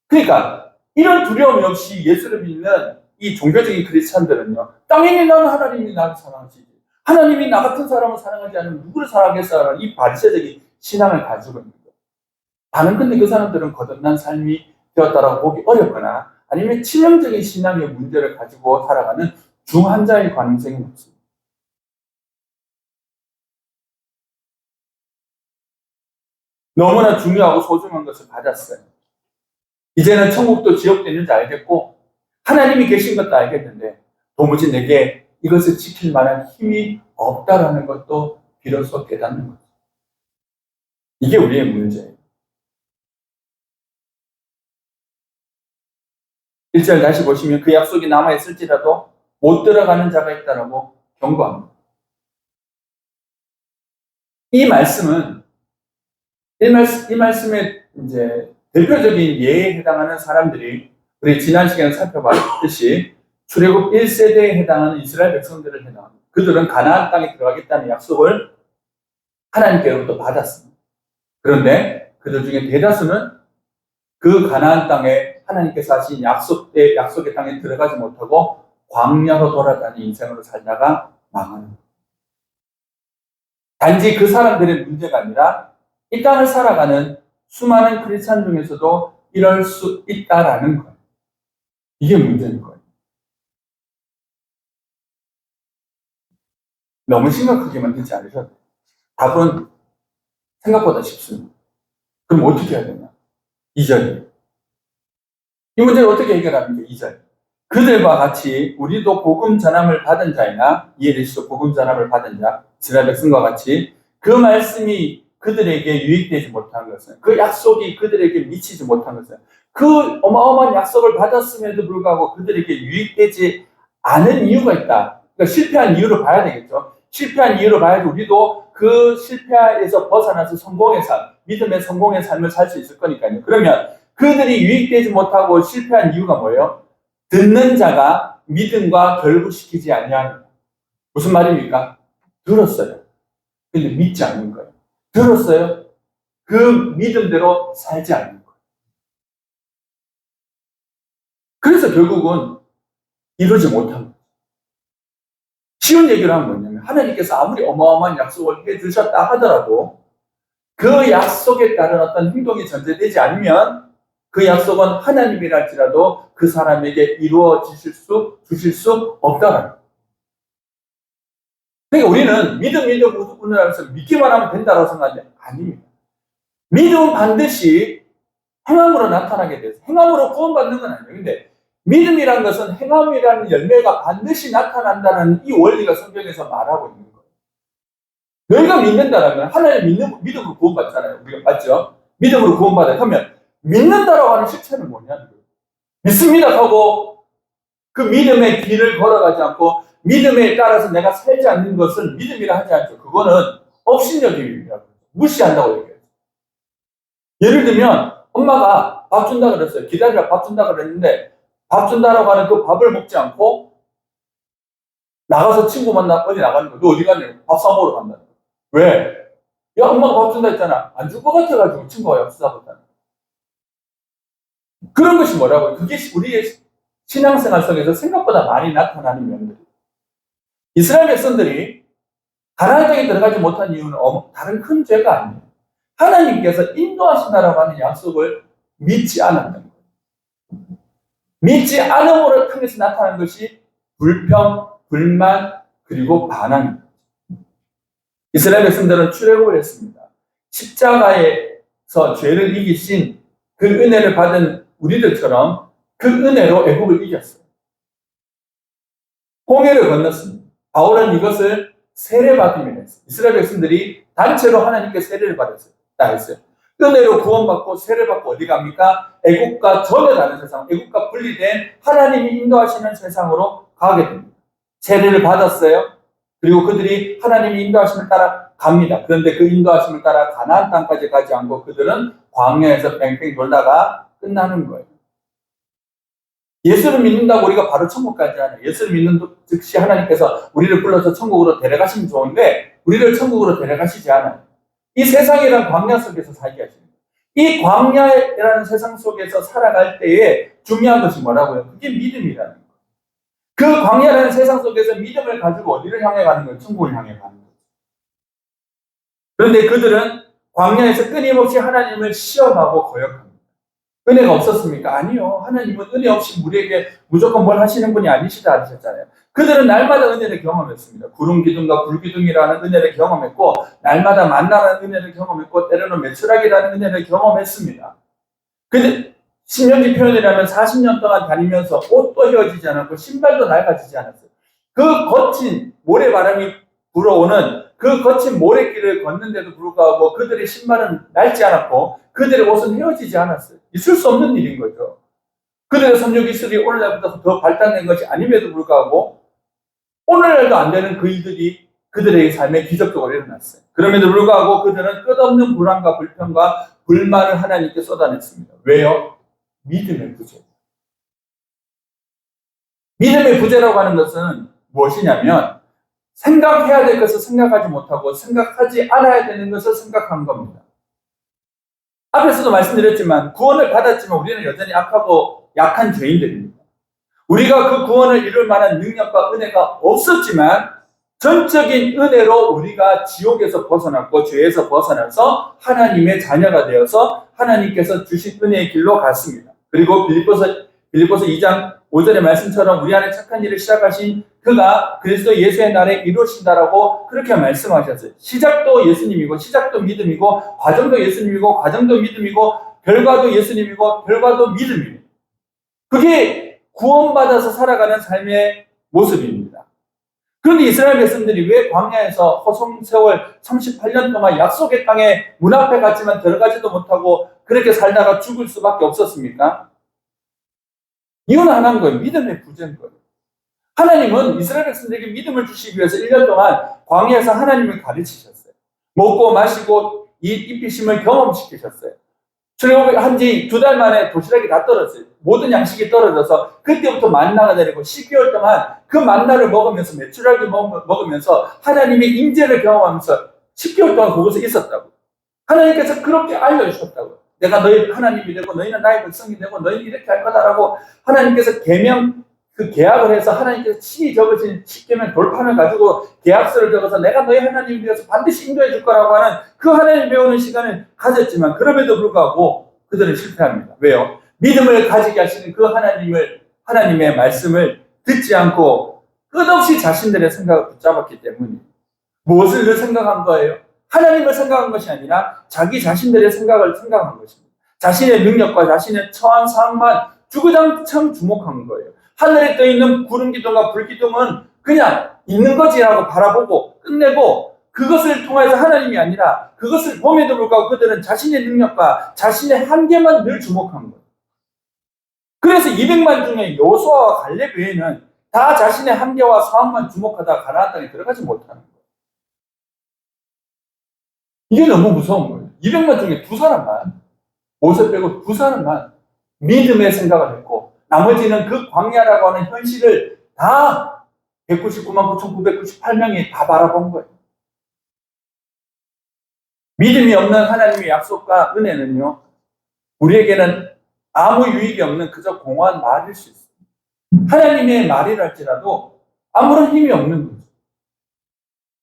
그러니까 이런 두려움이 없이 예수를 믿는 이 종교적인 크리스찬들은요, 당연히 나는 하나님이 나를 사랑하시지, 하나님이 나 같은 사람을 사랑하지 않으면 누구를 사랑하겠어라는 이 바리새적인 신앙을 가지고 있는 거예요. 다른 근데 그 사람들은 거듭난 삶이 되었다라고 보기 어렵거나 아니면 치명적인 신앙의 문제를 가지고 살아가는 중환자일 가능성이 높습니다. 너무나 중요하고 소중한 것을 받았어요. 이제는 천국도 지옥도 있는지 알겠고 하나님이 계신 것도 알겠는데 도무지 내게 이것을 지킬 만한 힘이 없다라는 것도 비로소 깨닫는 거죠. 이게 우리의 문제예요. 1절 다시 보시면 그 약속이 남아있을지라도 못 들어가는 자가 있다라고 경고합니다. 이 말씀은 이 말씀의 이제 대표적인 예에 해당하는 사람들이 우리 지난 시간에 살펴봤듯이 출애굽 1세대에 해당하는 이스라엘 백성들을 해당합니다. 그들은 가나안 땅에 들어가겠다는 약속을 하나님께로부터 받았습니다. 그런데 그들 중에 대다수는 그 가나안 땅에 하나님께서 하신 약속의 땅에 들어가지 못하고 광야로 돌아다니는 인생으로 살다가 망하는 거예요. 단지 그 사람들의 문제가 아니라 이 땅을 살아가는 수많은 크리스찬 중에서도 이럴 수 있다라는 거예요. 이게 문제인 거예요. 너무 심각하게 만들지 않으셔도 돼요. 답은 생각보다 쉽습니다. 그럼 어떻게 해야 되냐? 2절이에요. 이 문제를 어떻게 해결합니까? 2절. 그들과 같이 우리도 복음 전함을 받은 자이나 이해되시죠? 복음 전함을 받은 자, 이스라엘 백성과 같이 그 말씀이 그들에게 유익되지 못한 것은, 그 약속이 그들에게 미치지 못한 것은, 그 어마어마한 약속을 받았음에도 불구하고 그들에게 유익되지 않은 이유가 있다. 그러니까 실패한 이유를 봐야 되겠죠. 실패한 이유를 봐야지 우리도 그 실패에서 벗어나서 성공의 삶, 믿음의 성공의 삶을 살 수 있을 거니까요. 그러면 그들이 유익되지 못하고 실패한 이유가 뭐예요? 듣는 자가 믿음과 결부시키지 아니하는. 무슨 말입니까? 들었어요. 근데 믿지 않는 거예요. 들었어요. 그 믿음대로 살지 않는 거예요. 그래서 결국은 이루지 못한 거예요. 쉬운 얘기를 하면 뭐냐면 하나님께서 아무리 어마어마한 약속을 해주셨다 하더라도 그 약속에 따른 어떤 행동이 전제되지 않으면 그 약속은 하나님이랄지라도 그 사람에게 주실 수 없다는 거예요. 그러니까 우리는 믿음 운운하면서 믿기만 하면 된다고 생각하는데 아닙니다. 믿음은 반드시 행함으로 나타나게 돼서 행함으로 구원받는 건 아니에요. 근데 믿음이란 것은 행함이라는 열매가 반드시 나타난다는 이 원리가 성경에서 말하고 있는 거예요. 너희가 믿는다라면 하나님 믿음으로 구원받잖아요. 우리가 맞죠? 믿음으로 구원받아요. 그러면 믿는다라고 하는 실체는 뭐냐는 거예요. 믿습니다 하고 그 믿음의 길을 걸어가지 않고 믿음에 따라서 내가 살지 않는 것을 믿음이라 하지 않죠. 그거는 업신여김입니다. 무시한다고 얘기해요. 예를 들면 엄마가 밥 준다 그랬어요. 기다리라 밥 준다 그랬는데 밥 준다라고 하는 그 밥을 먹지 않고 나가서 친구 만나 어디 나가는 거야. 너 어디 가냐? 밥 사 먹으러 간다. 왜? 야 엄마가 밥 준다 했잖아. 안 줄 것 같아가지고 친구가 약속하고 있다. 그런 것이 뭐라고요? 그게 우리의 신앙생활 속에서 생각보다 많이 나타나는 면들이에요. 이스라엘 백성들이 가나안 땅에 들어가지 못한 이유는 다른 큰 죄가 아니에요. 하나님께서 인도하신다라고 하는 약속을 믿지 않았다는 거예요. 믿지 않음으로 통해서 나타난 것이 불평, 불만, 그리고 반항입니다. 이스라엘 백성들은 출애굽을 했습니다. 십자가에서 죄를 이기신 그 은혜를 받은 우리들처럼 그 은혜로 애국을 이겼어요. 홍해를 건넜습니다. 바울은 이것을 세례받음이라 했어요. 이스라엘 백성들이 단체로 하나님께 세례를 받았어요. 다 했어요. 은혜로 구원받고 세례받고 어디 갑니까? 애국과 전혀 다른 세상, 애국과 분리된 하나님이 인도하시는 세상으로 가게 됩니다. 세례를 받았어요. 그리고 그들이 하나님이 인도하심을 따라 갑니다. 그런데 그 인도하심을 따라 가나안 땅까지 가지 않고 그들은 광야에서 뺑뺑 돌다가 끝나는 거예요. 예수를 믿는다고 우리가 바로 천국 가지 않아요. 예수를 믿는 즉시 하나님께서 우리를 불러서 천국으로 데려가시면 좋은데 우리를 천국으로 데려가시지 않아요. 이 세상이란 광야 속에서 살게 하시는 거예요. 이 광야라는 세상 속에서 살아갈 때에 중요한 것이 뭐라고요? 그게 믿음이라는 거예요. 그 광야라는 세상 속에서 믿음을 가지고 어디를 향해 가는 거예요? 천국을 향해 가는 거예요. 그런데 그들은 광야에서 끊임없이 하나님을 시험하고 거역합니다. 은혜가 없었습니까? 아니요. 하나님은 은혜 없이 우리에게 무조건 뭘 하시는 분이 아니시다 하셨잖아요. 그들은 날마다 은혜를 경험했습니다. 구름 기둥과 불 기둥이라는 은혜를 경험했고, 날마다 만나라는 은혜를 경험했고, 때로는 매출하기라는 은혜를 경험했습니다. 근데 신명기 표현이라면 40년 동안 다니면서 옷도 헤어지지 않았고 신발도 낡아지지 않았어요. 그 거친 모래바람이 불어오는 그 거친 모래길을 걷는데도 불구하고 그들의 신발은 낡지 않았고 그들의 옷은 헤어지지 않았어요. 있을 수 없는 일인 거죠. 그들의 섬유 기술이 오늘날보다 더 발달된 것이 아님에도 불구하고 오늘날도 안 되는 그 일들이 그들의 삶에 기적적으로 일어났어요. 그럼에도 불구하고 그들은 끝없는 불안과 불평과 불만을 하나님께 쏟아냈습니다. 왜요? 믿음의 부재. 믿음의 부재라고 하는 것은 무엇이냐면 생각해야 될 것을 생각하지 못하고 생각하지 않아야 되는 것을 생각한 겁니다. 앞에서도 말씀드렸지만 구원을 받았지만 우리는 여전히 악하고 약한 죄인들입니다. 우리가 그 구원을 이룰 만한 능력과 은혜가 없었지만 전적인 은혜로 우리가 지옥에서 벗어났고 죄에서 벗어나서 하나님의 자녀가 되어서 하나님께서 주신 은혜의 길로 갔습니다. 그리고 빌립보서 2장 5절의 말씀처럼 우리 안에 착한 일을 시작하신 그가 그리스도 예수의 날에 이루신다라고 그렇게 말씀하셨어요. 시작도 예수님이고 시작도 믿음이고 과정도 예수님이고 과정도 믿음이고 결과도 예수님이고 결과도 믿음입니다. 그게 구원받아서 살아가는 삶의 모습입니다. 그런데 이스라엘 백성들이 왜 광야에서 허송세월 38년 동안 약속의 땅에 문 앞에 갔지만 들어가지도 못하고 그렇게 살다가 죽을 수밖에 없었습니까? 이유는 하나인 거예요. 믿음의 부재인 거예요. 하나님은 이스라엘 백성들에게 믿음을 주시기 위해서 1년 동안 광야에서 하나님을 가르치셨어요. 먹고 마시고 입히심을 경험시키셨어요. 출애굽한 지 2달 만에 도시락이 다 떨어졌어요. 모든 양식이 떨어져서 그때부터 만나가 내리고 12개월 동안 그 만나를 먹으면서 메추라기 먹으면서 하나님의 임재를 경험하면서 10개월 동안 그곳에 있었다고. 하나님께서 그렇게 알려주셨다고. 내가 너희 하나님이 되고 너희는 나의 백성이 되고 너희는 이렇게 할 거다라고 하나님께서 그 계약을 해서 하나님께서 친히 적으신 10계명 돌판을 가지고 계약서를 적어서 내가 너희 하나님이 되어서 반드시 인도해 줄 거라고 하는 그 하나님 배우는 시간을 가졌지만 그럼에도 불구하고 그들은 실패합니다. 왜요? 믿음을 가지게 하시는 그 하나님의 말씀을 듣지 않고 끝없이 자신들의 생각을 붙잡았기 때문에 무엇을 늘 생각한 거예요? 하나님을 생각한 것이 아니라 자기 자신들의 생각을 생각한 것입니다. 자신의 능력과 자신의 처한 상황만 주구장창 주목한 거예요. 하늘에 떠있는 구름 기둥과 불 기둥은 그냥 있는 거지라고 바라보고 끝내고 그것을 통해서 하나님이 아니라 그것을 봄에도 불구하고 그들은 자신의 능력과 자신의 한계만 늘 주목한 거예요. 그래서 200만 중에 여호수아와 갈렙 외에는 다 자신의 한계와 상황만 주목하다 가나안 땅에 들어가지 못하는 거예요. 이게 너무 무서운 거예요. 200만 중에 2사람만 모세 빼고 2사람만 믿음의 생각을 했고 나머지는 그 광야라고 하는 현실을 다 199만 9,998명이 다 바라본 거예요. 믿음이 없는 하나님의 약속과 은혜는요, 우리에게는 아무 유익이 없는 그저 공허한 말일 수 있습니다. 하나님의 말이랄지라도 아무런 힘이 없는 거죠.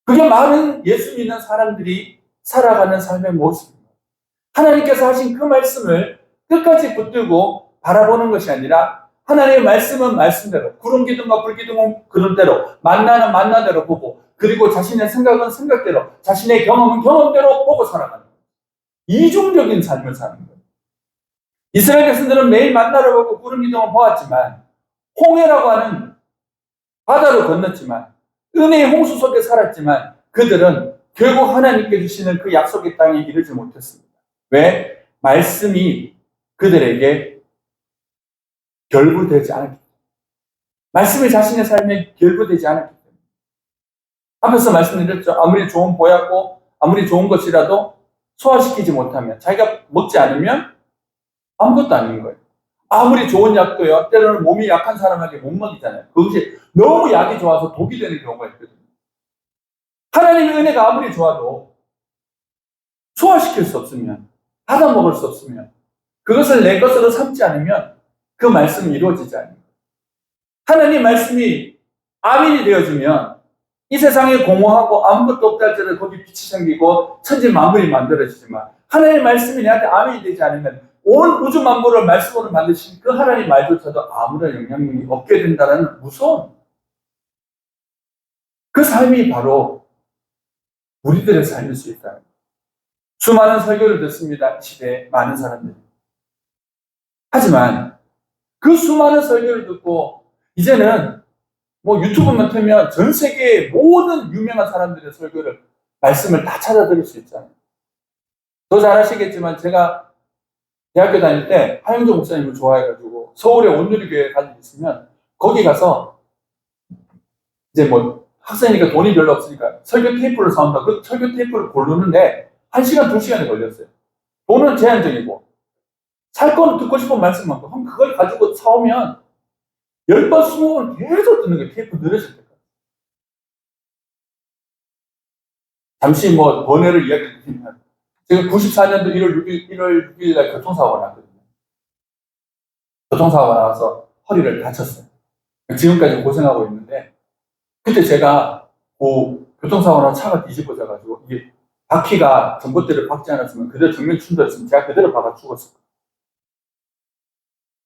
그게 많은 예수 믿는 사람들이 살아가는 삶의 모습입니다. 하나님께서 하신 그 말씀을 끝까지 붙들고 바라보는 것이 아니라 하나님의 말씀은 말씀대로, 구름 기둥과 불 기둥은 그런대로, 만나는 만나대로 보고 그리고 자신의 생각은 생각대로, 자신의 경험은 경험대로 보고 살아가는 거예요. 이중적인 삶을 사는 거예요. 이스라엘 백성들은 매일 만나를 보고 구름 기둥을 보았지만 홍해라고 하는 바다를 건넜지만 은혜의 홍수 속에 살았지만 그들은 결국 하나님께 주시는 그 약속의 땅에 이르지 못했습니다. 왜? 말씀이 그들에게 결부되지 않았기 때문에. 말씀이 자신의 삶에 결부되지 않았기 때문에. 앞에서 말씀드렸죠. 아무리 좋은 보약고 아무리 좋은 것이라도 소화시키지 못하면 자기가 먹지 않으면 아무것도 아닌 거예요. 아무리 좋은 약도요. 때로는 몸이 약한 사람에게 못 먹이잖아요. 그것이 너무 약이 좋아서 독이 되는 경우가 있거든요. 하나님의 은혜가 아무리 좋아도 소화시킬 수 없으면, 받아먹을 수 없으면, 그것을 내 것으로 삼지 않으면 그 말씀이 이루어지지 않아요. 하나님 말씀이 아멘이 되어지면 이 세상에 공허하고 아무것도 없다 할지라도 거기 빛이 생기고 천지 만물이 만들어지지만 하나님 말씀이 내한테 아멘이 되지 않으면 온 우주 만물을 말씀으로 만드신 그 하나님 말조차도 아무런 영향력이 없게 된다는 무서운 그 삶이 바로 우리들의 삶일 수 있다. 수많은 설교를 듣습니다. 이 시대에 많은 사람들이. 하지만 그 수많은 설교를 듣고 이제는 뭐 유튜브만 틀면 전 세계의 모든 유명한 사람들의 설교를 말씀을 다 찾아 들을 수 있잖아요. 더 잘 아시겠지만 제가 대학교 다닐 때 하영조 목사님을 좋아해가지고 서울에 온누리교회 갈 일 있으면 거기 가서 이제 뭐 학생이니까 돈이 별로 없으니까 설교 테이프를 사온다. 그 설교 테이프를 고르는데 1시간, 2시간이 걸렸어요. 돈은 제한적이고 살 거는 듣고 싶은 말씀만 그럼 그걸 가지고 사오면 10번, 20번 계속 듣는 거예요. 테이프 늘어질 때까지. 잠시 뭐 번외를 이야기 드리면 제가 94년도 1월 6일 날 교통사고가 났거든요. 교통사고가 나와서 허리를 다쳤어요. 지금까지 고생하고 있는데 그때 제가 그 교통사고 나서 차가 뒤집어져가지고 이게 바퀴가 전봇대를 박지 않았으면 그대로 정면 충돌했으면 제가 그대로 박아 죽었을 거예요.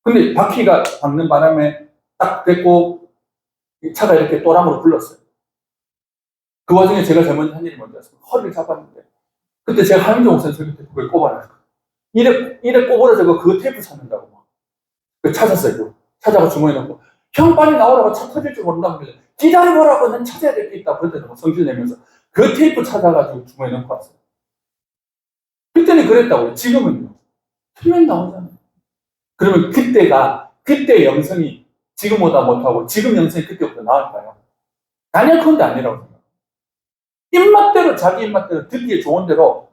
근데 바퀴가 박는 바람에 딱 됐고 차가 이렇게 또랑으로 굴렀어요. 그 와중에 제가 제일 먼저 한 일이 뭔지였어요. 허리를 잡았는데 그때 제가 하영정 목사님 설교 때 그걸 꼽아놨어요. 이래 꼬부러져서 그 테이프 찾는다고 막. 찾았어요. 찾아가 주머니에 넣고 형 빨리 나오라고 차 터질 줄 모른다고 그러죠. 기다려보라고 난 찾아야 될 게 있다. 그랬더니 성질 내면서 그 테이프 찾아가지고 주머니에 넣고 왔어요. 그때는 그랬다고요. 지금은요. 틀면 나오잖아요. 그러면 그때의 영성이 지금보다 못하고 지금 영성이 그때보다 나을까요? 단연컨대 아니라고 생각해요. 입맛대로 자기 입맛대로 듣기 좋은 대로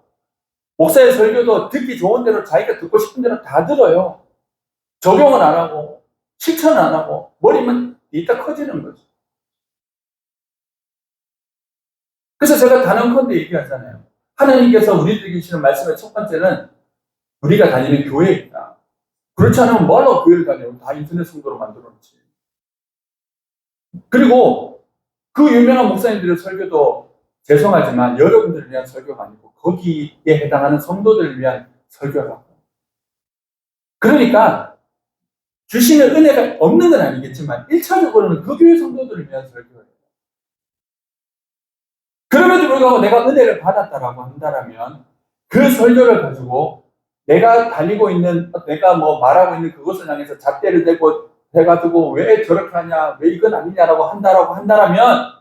목사의 설교도 듣기 좋은 대로 자기가 듣고 싶은 대로 다 들어요. 적용은 안 하고 실천은 안 하고 머리만 이따 커지는 거죠. 그래서 제가 단언컨대 얘기하잖아요. 하나님께서 우리들에게 주시는 말씀의 첫 번째는 우리가 다니는 교회에 있다. 그렇지 않으면 뭐하러 교회를 다녀요? 다 인터넷 성도로 만들어놓지. 그리고 그 유명한 목사님들의 설교도 죄송하지만 여러분들을 위한 설교가 아니고 거기에 해당하는 성도들을 위한 설교라고. 그러니까 주시는 은혜가 없는 건 아니겠지만 1차적으로는 그 교회 성도들을 위한 설교예요. 그럼에도 불구하고 내가 은혜를 받았다라고 한다면 그 설교를 가지고 내가 달리고 있는, 내가 뭐 말하고 있는 그것을 향해서 잣대를 대고 해가지고 왜 저렇게 하냐, 왜 이건 아니냐라고 한다라면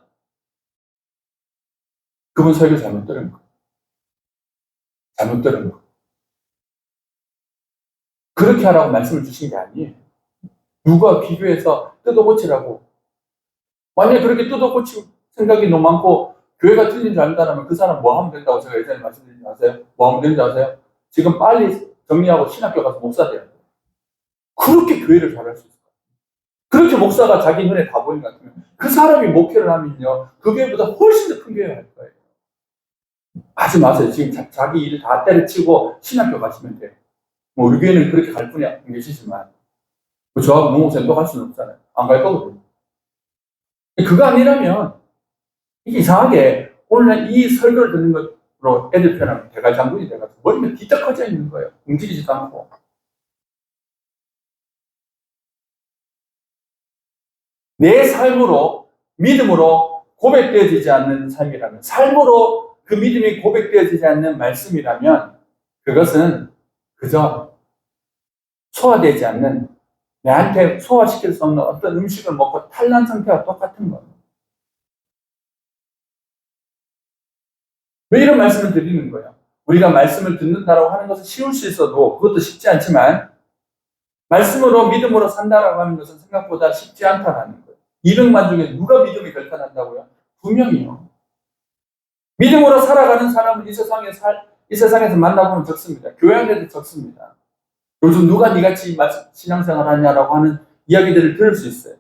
그분 설교 잘못 들은 거예요. 잘못 들은 거예요. 그렇게 하라고 말씀을 주신 게 아니에요. 누가 비교해서 뜯어고치라고. 만약에 그렇게 뜯어고칠 생각이 너무 많고 교회가 틀린 줄 안다면 그 사람 뭐 하면 된다고 제가 예전에 말씀드린 줄 아세요? 뭐 하면 되는지 아세요? 지금 빨리 정리하고 신학교 가서 목사 돼야 돼요. 그렇게 교회를 잘할 수 있어요. 그렇게 목사가 자기 눈에 다 보이는 것 같으면 그 사람이 목회를 하면요 그 교회보다 훨씬 더 큰 교회를 할 거예요. 하지 마세요. 지금 자기 일 다 때려치고 신학교 가시면 돼요. 뭐 우리 교회는 그렇게 갈 분이 안 계시지만 저하고 농목사님 또 갈 수는 없잖아요. 안 갈 거거든요. 그거 아니라면 이게 이상하게 오늘 이 설교를 듣는 것으로 애들 편하면 대갈장군이 돼가지고 머리가 뒤딱 커져 있는 거예요. 움직이지도 않고. 내 삶으로 믿음으로 고백되어지지 않는 삶이라면, 삶으로 그 믿음이 고백되어지지 않는 말씀이라면 그것은 그저 소화되지 않는, 내한테 소화시킬 수 없는 어떤 음식을 먹고 탈난 상태와 똑같은 거예요. 왜 이런 말씀을 드리는 거예요? 우리가 말씀을 듣는다라고 하는 것은 쉬울 수 있어도 그것도 쉽지 않지만 말씀으로 믿음으로 산다라고 하는 것은 생각보다 쉽지 않다라는 거예요. 200만 중에 누가 믿음이 결단한다고요? 2명이요. 믿음으로 살아가는 사람은 이 세상에서 만나보면 적습니다. 교회 안에도 적습니다. 요즘 누가 니같이 신앙생활 하냐라고 하는 이야기들을 들을 수 있어요.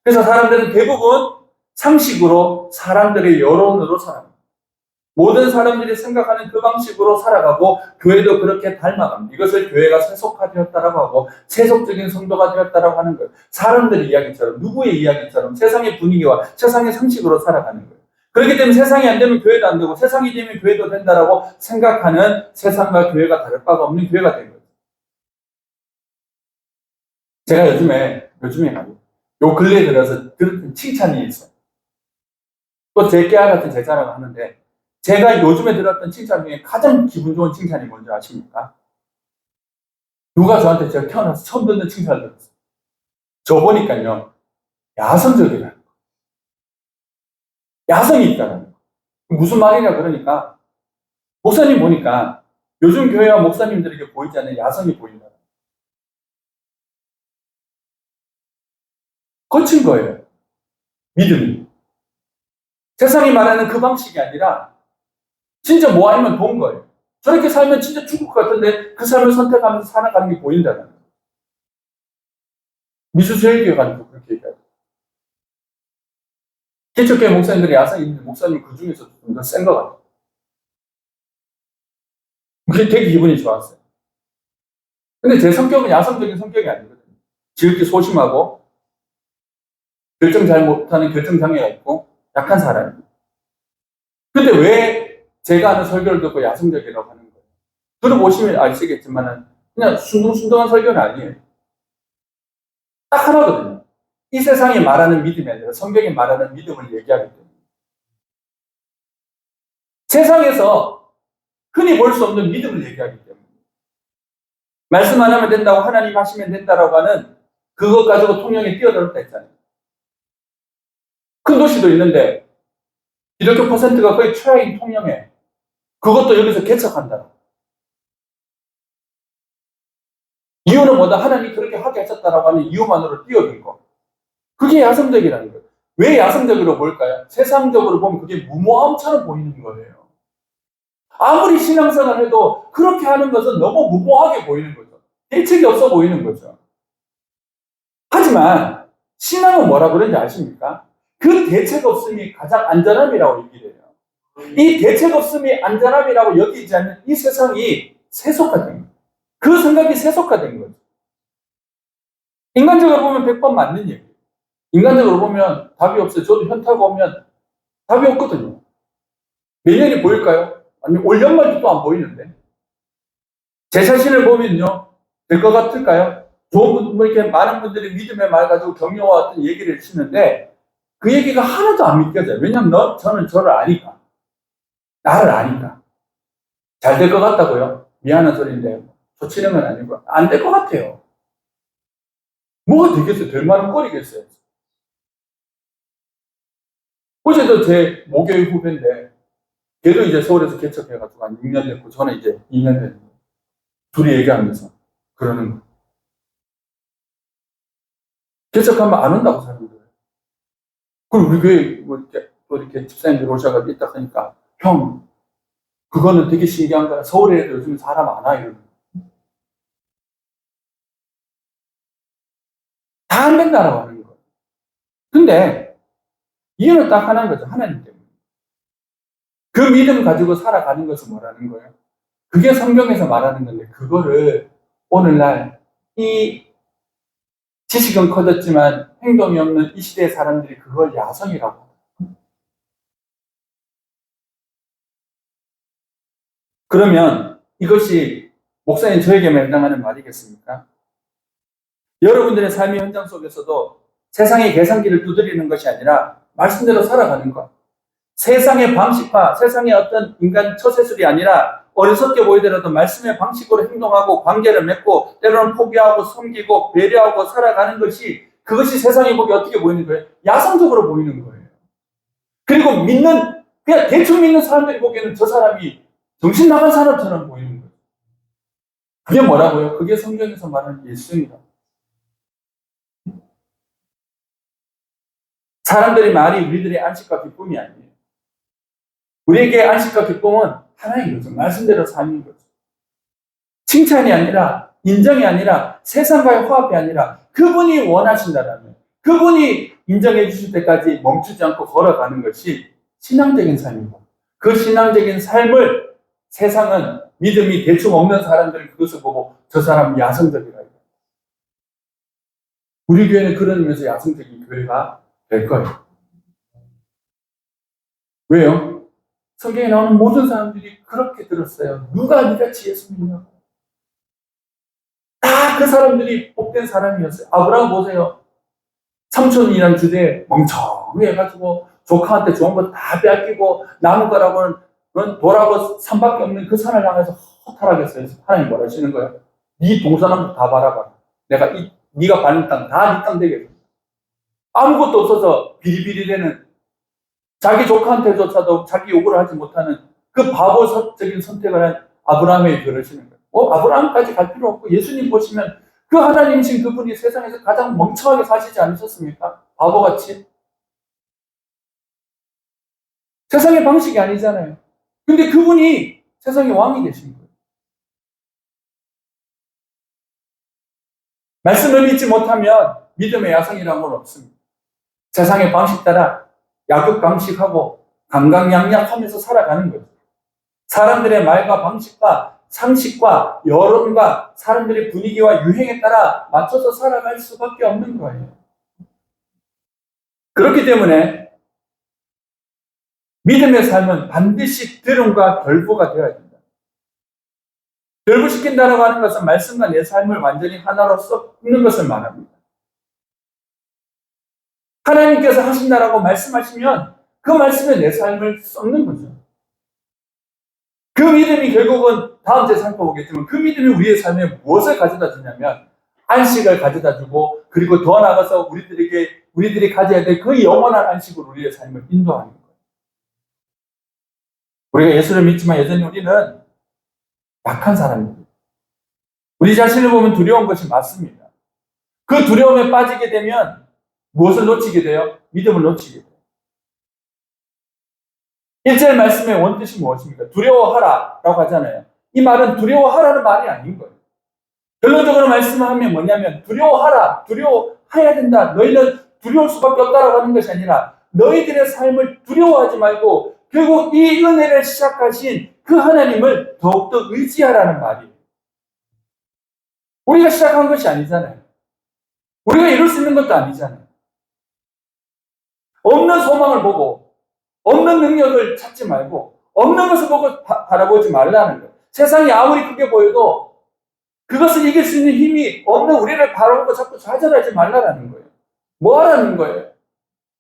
그래서 사람들은 대부분 상식으로 사람들의 여론으로 살아갑니다. 모든 사람들이 생각하는 그 방식으로 살아가고 교회도 그렇게 닮아갑니다. 이것을 교회가 세속화되었다라고 하고 세속적인 성도가 되었다라고 하는 거예요. 사람들의 이야기처럼, 누구의 이야기처럼 세상의 분위기와 세상의 상식으로 살아가는 거예요. 그렇기 때문에 세상이 안 되면 교회도 안 되고 세상이 되면 교회도 된다라고 생각하는 세상과 교회가 다를 바가 없는 교회가 된 거예요. 제가 요즘에 말이에요. 요 근래에 들어서 들은 칭찬이 있어요. 또 제 깨알 같은 제 자랑을 하는데 제가 요즘에 들었던 칭찬 중에 가장 기분 좋은 칭찬이 뭔지 아십니까? 누가 저한테 제가 태어나서 처음 듣는 칭찬을 들었어요. 저 보니까요, 야성적이라는 거. 야성이 있다는 거. 무슨 말이냐 그러니까, 목사님 보니까 요즘 교회와 목사님들에게 보이지 않는 야성이 보인다. 거친 거예요. 믿음이. 세상이 말하는 그 방식이 아니라 진짜 뭐 아니면 본 거예요. 저렇게 살면 진짜 죽을 것 같은데 그 삶을 선택하면서 살아가는 게 보인다는 거예요. 미수세일교회가 그렇게 얘기하죠. 기초교회 목사님들이 야성이 있는데 목사님 그 중에서 좀 더 센 것 같아요. 그게 되게 기분이 좋았어요. 근데 제 성격은 야성적인 성격이 아니거든요. 지극히 소심하고 결정 잘 못하는 결정장애가 있고 약한 사람이에요. 근데 왜 제가 하는 설교를 듣고 야성적이라고 하는 거예요? 들어보시면 아시겠지만 그냥 순둥순둥한 설교는 아니에요. 딱 하나거든요. 이 세상이 말하는 믿음이 아니라 성경이 말하는 믿음을 얘기하기 때문에. 세상에서 흔히 볼 수 없는 믿음을 얘기하기 때문에. 말씀 안 하면 된다고 하나님 하시면 된다라고 하는 그것 가지고 통영에 뛰어들었다 했잖아요. 큰 도시도 있는데 기독교 퍼센트가 거의 최하인 통영에 그것도 여기서 개척한다. 이유는 뭐다? 하나님이 그렇게 하게 하셨다라고 하는 이유만으로 뛰어든 거. 그게 야성적이라는 거예요. 왜 야성적으로 볼까요? 세상적으로 보면 그게 무모함처럼 보이는 거예요. 아무리 신앙생활을 해도 그렇게 하는 것은 너무 무모하게 보이는 거죠. 대책이 없어 보이는 거죠. 하지만 신앙은 뭐라 그러는지 아십니까? 그 대책 없음이 가장 안전함이라고 얘기를 해요. 이 대책 없음이 안전함이라고 여기지 않는 이 세상이 세속화된 거예요. 그 생각이 세속화된 거죠. 인간적으로 보면 100번 맞는 얘기예요. 인간적으로 보면 답이 없어요. 저도 현타가 오면 답이 없거든요. 내년이 보일까요? 아니, 올 연말도 또 안 보이는데. 제 자신을 보면요, 될 것 같을까요? 좋은 분, 뭐 이렇게 많은 분들이 믿음의 말 가지고 격려와 어떤 얘기를 해주시는데, 그 얘기가 하나도 안 믿겨져요. 왜냐면 저는 저를 아니까. 나를 아니까. 잘 될 것 같다고요? 미안한 소리인데, 좋지는 건 아니고, 안 될 것 같아요. 뭐가 되겠어요? 될 만한 꼴이겠어요. 어제도 제 모교의 후배인데, 걔도 이제 서울에서 개척해가지고 한 6년 됐고, 저는 이제 2년 됐는데, 둘이 얘기하면서 그러는 거. 개척하면 안 온다고 사람들. 그럼 우리 교회 뭐 이렇게 또 이렇게 집사님들 오셔가지고 있다 하니까 형 그거는 되게 신기한 거야. 서울에 요즘 사람 안 와 이러는. 다 안 된다라고 하는 거예요. 근데 이유는 딱 하나인 거죠. 하나님 때문에. 그 믿음 가지고 살아가는 것은 뭐라는 거예요? 그게 성경에서 말하는 건데 그거를 오늘날 이 지식은 커졌지만 행동이 없는 이 시대의 사람들이 그걸 야성이라고. 그러면 이것이 목사님 저에게만 해당하는 말이겠습니까? 여러분들의 삶의 현장 속에서도 세상의 계산기를 두드리는 것이 아니라 말씀대로 살아가는 것. 세상의 방식화, 세상의 어떤 인간 처세술이 아니라 어리석게 보이더라도 말씀의 방식으로 행동하고 관계를 맺고 때로는 포기하고 섬기고 배려하고 살아가는 것이 그것이 세상에 보기 어떻게 보이는 거예요? 야성적으로 보이는 거예요. 그리고 그냥 대충 믿는 사람들이 보기에는 저 사람이 정신 나간 사람처럼 보이는 거예요. 그게 뭐라고요? 그게 성경에서 말하는 예수입니다. 사람들의 말이 우리들의 안식과 기쁨이 아니에요. 우리에게 안식과 기쁨은 하나인 거죠. 말씀대로 사는 거죠. 칭찬이 아니라 인정이 아니라 세상과의 화합이 아니라 그분이 원하신다면 그분이 인정해 주실 때까지 멈추지 않고 걸어가는 것이 신앙적인 삶입니다. 그 신앙적인 삶을 세상은 믿음이 대충 없는 사람들은 그것을 보고 저 사람은 야성적이라. 우리 교회는 그런 의미에서 야성적인 교회가 될 거예요. 왜요? 성경에 나오는 모든 사람들이 그렇게 들었어요. 누가 니같이 예수 믿냐고. 다 그 사람들이 복된 사람이었어요. 아브라함 보세요. 삼촌이란 주제에 멍청해가지고 조카한테 좋은 거 다 빼앗기고 남은 거라고는 돌하고 산밖에 없는 그 산을 향해서 허탈하겠어요. 하나님 뭐라 하시는 거예요? 네 동산한번 다 바라봐라. 내가 네가 밟는 땅 다 네 땅 되겠다. 아무것도 없어서 비리비리되는 자기 조카한테조차도 자기 요구를 하지 못하는 그 바보적인 선택을 한 아브라함에게 그러시는 거예요. 아브라함까지 갈 필요 없고 예수님 보시면 그 하나님이신 그분이 세상에서 가장 멍청하게 사시지 않으셨습니까? 바보같이. 세상의 방식이 아니잖아요. 근데 그분이 세상의 왕이 되신 거예요. 말씀을 믿지 못하면 믿음의 야성이라는 건 없습니다. 세상의 방식 따라 약육 방식하고 강강약약하면서 살아가는 거죠. 사람들의 말과 방식과 상식과 여론과 사람들의 분위기와 유행에 따라 맞춰서 살아갈 수밖에 없는 거예요. 그렇기 때문에 믿음의 삶은 반드시 들음과 결부가 되어야 된다. 결부시킨다라고 하는 것은 말씀과 내 삶을 완전히 하나로 섞는 것을 말합니다. 하나님께서 하신다라고 말씀하시면 그 말씀에 내 삶을 섞는 거죠. 그 믿음이 결국은 다음 주에 살펴보겠지만 그 믿음이 우리의 삶에 무엇을 가져다 주냐면 안식을 가져다 주고 그리고 더 나아가서 우리들이 가져야 될 그 영원한 안식으로 우리의 삶을 인도하는 거예요. 우리가 예수를 믿지만 여전히 우리는 약한 사람입니다. 우리 자신을 보면 두려운 것이 맞습니다. 그 두려움에 빠지게 되면 무엇을 놓치게 돼요? 믿음을 놓치게 돼요. 1절 말씀의 원뜻이 무엇입니까? 두려워하라 라고 하잖아요. 이 말은 두려워하라는 말이 아닌 거예요. 결론적으로 말씀하면 뭐냐면 두려워하라, 두려워해야 된다. 너희는 두려울 수밖에 없다라고 하는 것이 아니라 너희들의 삶을 두려워하지 말고 결국 이 은혜를 시작하신 그 하나님을 더욱더 의지하라는 말이에요. 우리가 시작한 것이 아니잖아요. 우리가 이룰 수 있는 것도 아니잖아요. 없는 소망을 보고 없는 능력을 찾지 말고 없는 것을 보고 바라보지 말라는 거예요. 세상이 아무리 크게 보여도 그것을 이길 수 있는 힘이 없는 우리를 바라보고 자꾸 좌절하지 말라는 거예요. 뭐 하라는 거예요?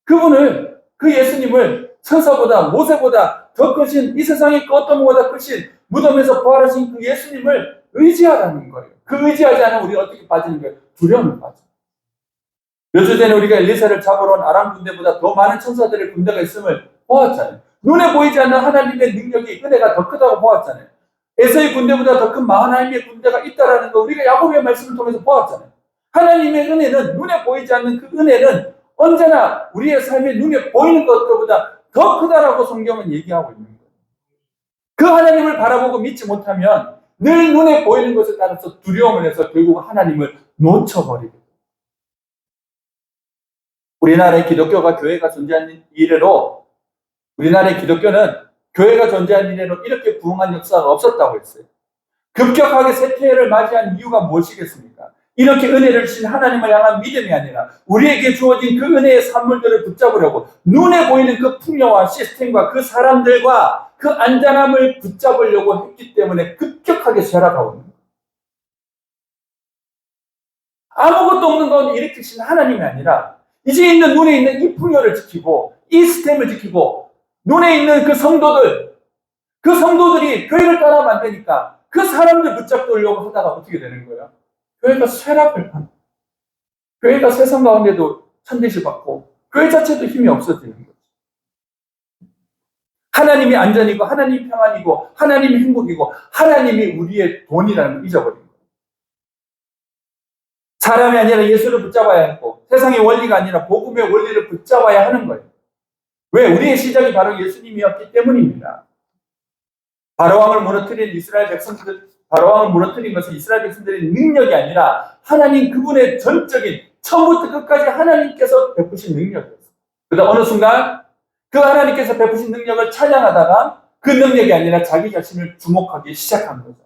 그분을, 그 예수님을 천사보다 모세보다 더 크신 이 세상의 그 어떤 것보다 크신 무덤에서 부활하신 그 예수님을 의지하라는 거예요. 그 의지하지 않으면 우리가 어떻게 빠지는 거예요? 두려움을 빠져요. 몇 주 전에 우리가 엘리사를 잡으러 온 아람 군대보다 더 많은 천사들의 군대가 있음을 보았잖아요. 눈에 보이지 않는 하나님의 능력이 은혜가 더 크다고 보았잖아요. 에서의 군대보다 더 큰 마하나임의 군대가 있다라는 거 우리가 야곱의 말씀을 통해서 보았잖아요. 하나님의 은혜는 눈에 보이지 않는 그 은혜는 언제나 우리의 삶에 눈에 보이는 것들보다 더 크다라고 성경은 얘기하고 있는 거예요. 그 하나님을 바라보고 믿지 못하면 늘 눈에 보이는 것에 따라서 두려움을 해서 결국 하나님을 놓쳐버리게 돼요. 우리나라의 기독교가 교회가 존재한 이래로 우리나라의 기독교는 교회가 존재한 이래로 이렇게 부흥한 역사가 없었다고 했어요. 급격하게 세태를 맞이한 이유가 무엇이겠습니까? 이렇게 은혜를 주신 하나님을 향한 믿음이 아니라 우리에게 주어진 그 은혜의 산물들을 붙잡으려고 눈에 보이는 그 풍요와 시스템과 그 사람들과 그 안전함을 붙잡으려고 했기 때문에 급격하게 쇠락하고 있는 거예요. 아무것도 없는 가운데 일으키신 하나님이 아니라 이제 있는 눈에 있는 이 풍요를 지키고 이 시스템을 지키고 눈에 있는 그 성도들이 교회를 따라하면 안 되니까 그 사람들 붙잡으려고 하다가 어떻게 되는 거예요? 교회가 쇠락을 하는, 교회가 세상 가운데도 천대시 받고 교회 자체도 힘이 없어지는 거죠. 하나님이 안전이고 하나님이 평안이고 하나님이 행복이고 하나님이 우리의 돈이라는 걸 잊어버린 거예요. 사람이 아니라 예수를 붙잡아야 하고 세상의 원리가 아니라 복음의 원리를 붙잡아야 하는 거예요. 왜? 우리의 시작이 바로 예수님이었기 때문입니다. 바로왕을 무너뜨린 이스라엘 백성들, 바로왕을 무너뜨린 것은 이스라엘 백성들의 능력이 아니라 하나님 그분의 전적인 처음부터 끝까지 하나님께서 베푸신 능력이었어요. 그러다 어느 순간 그 하나님께서 베푸신 능력을 찬양하다가 그 능력이 아니라 자기 자신을 주목하기 시작한 거죠.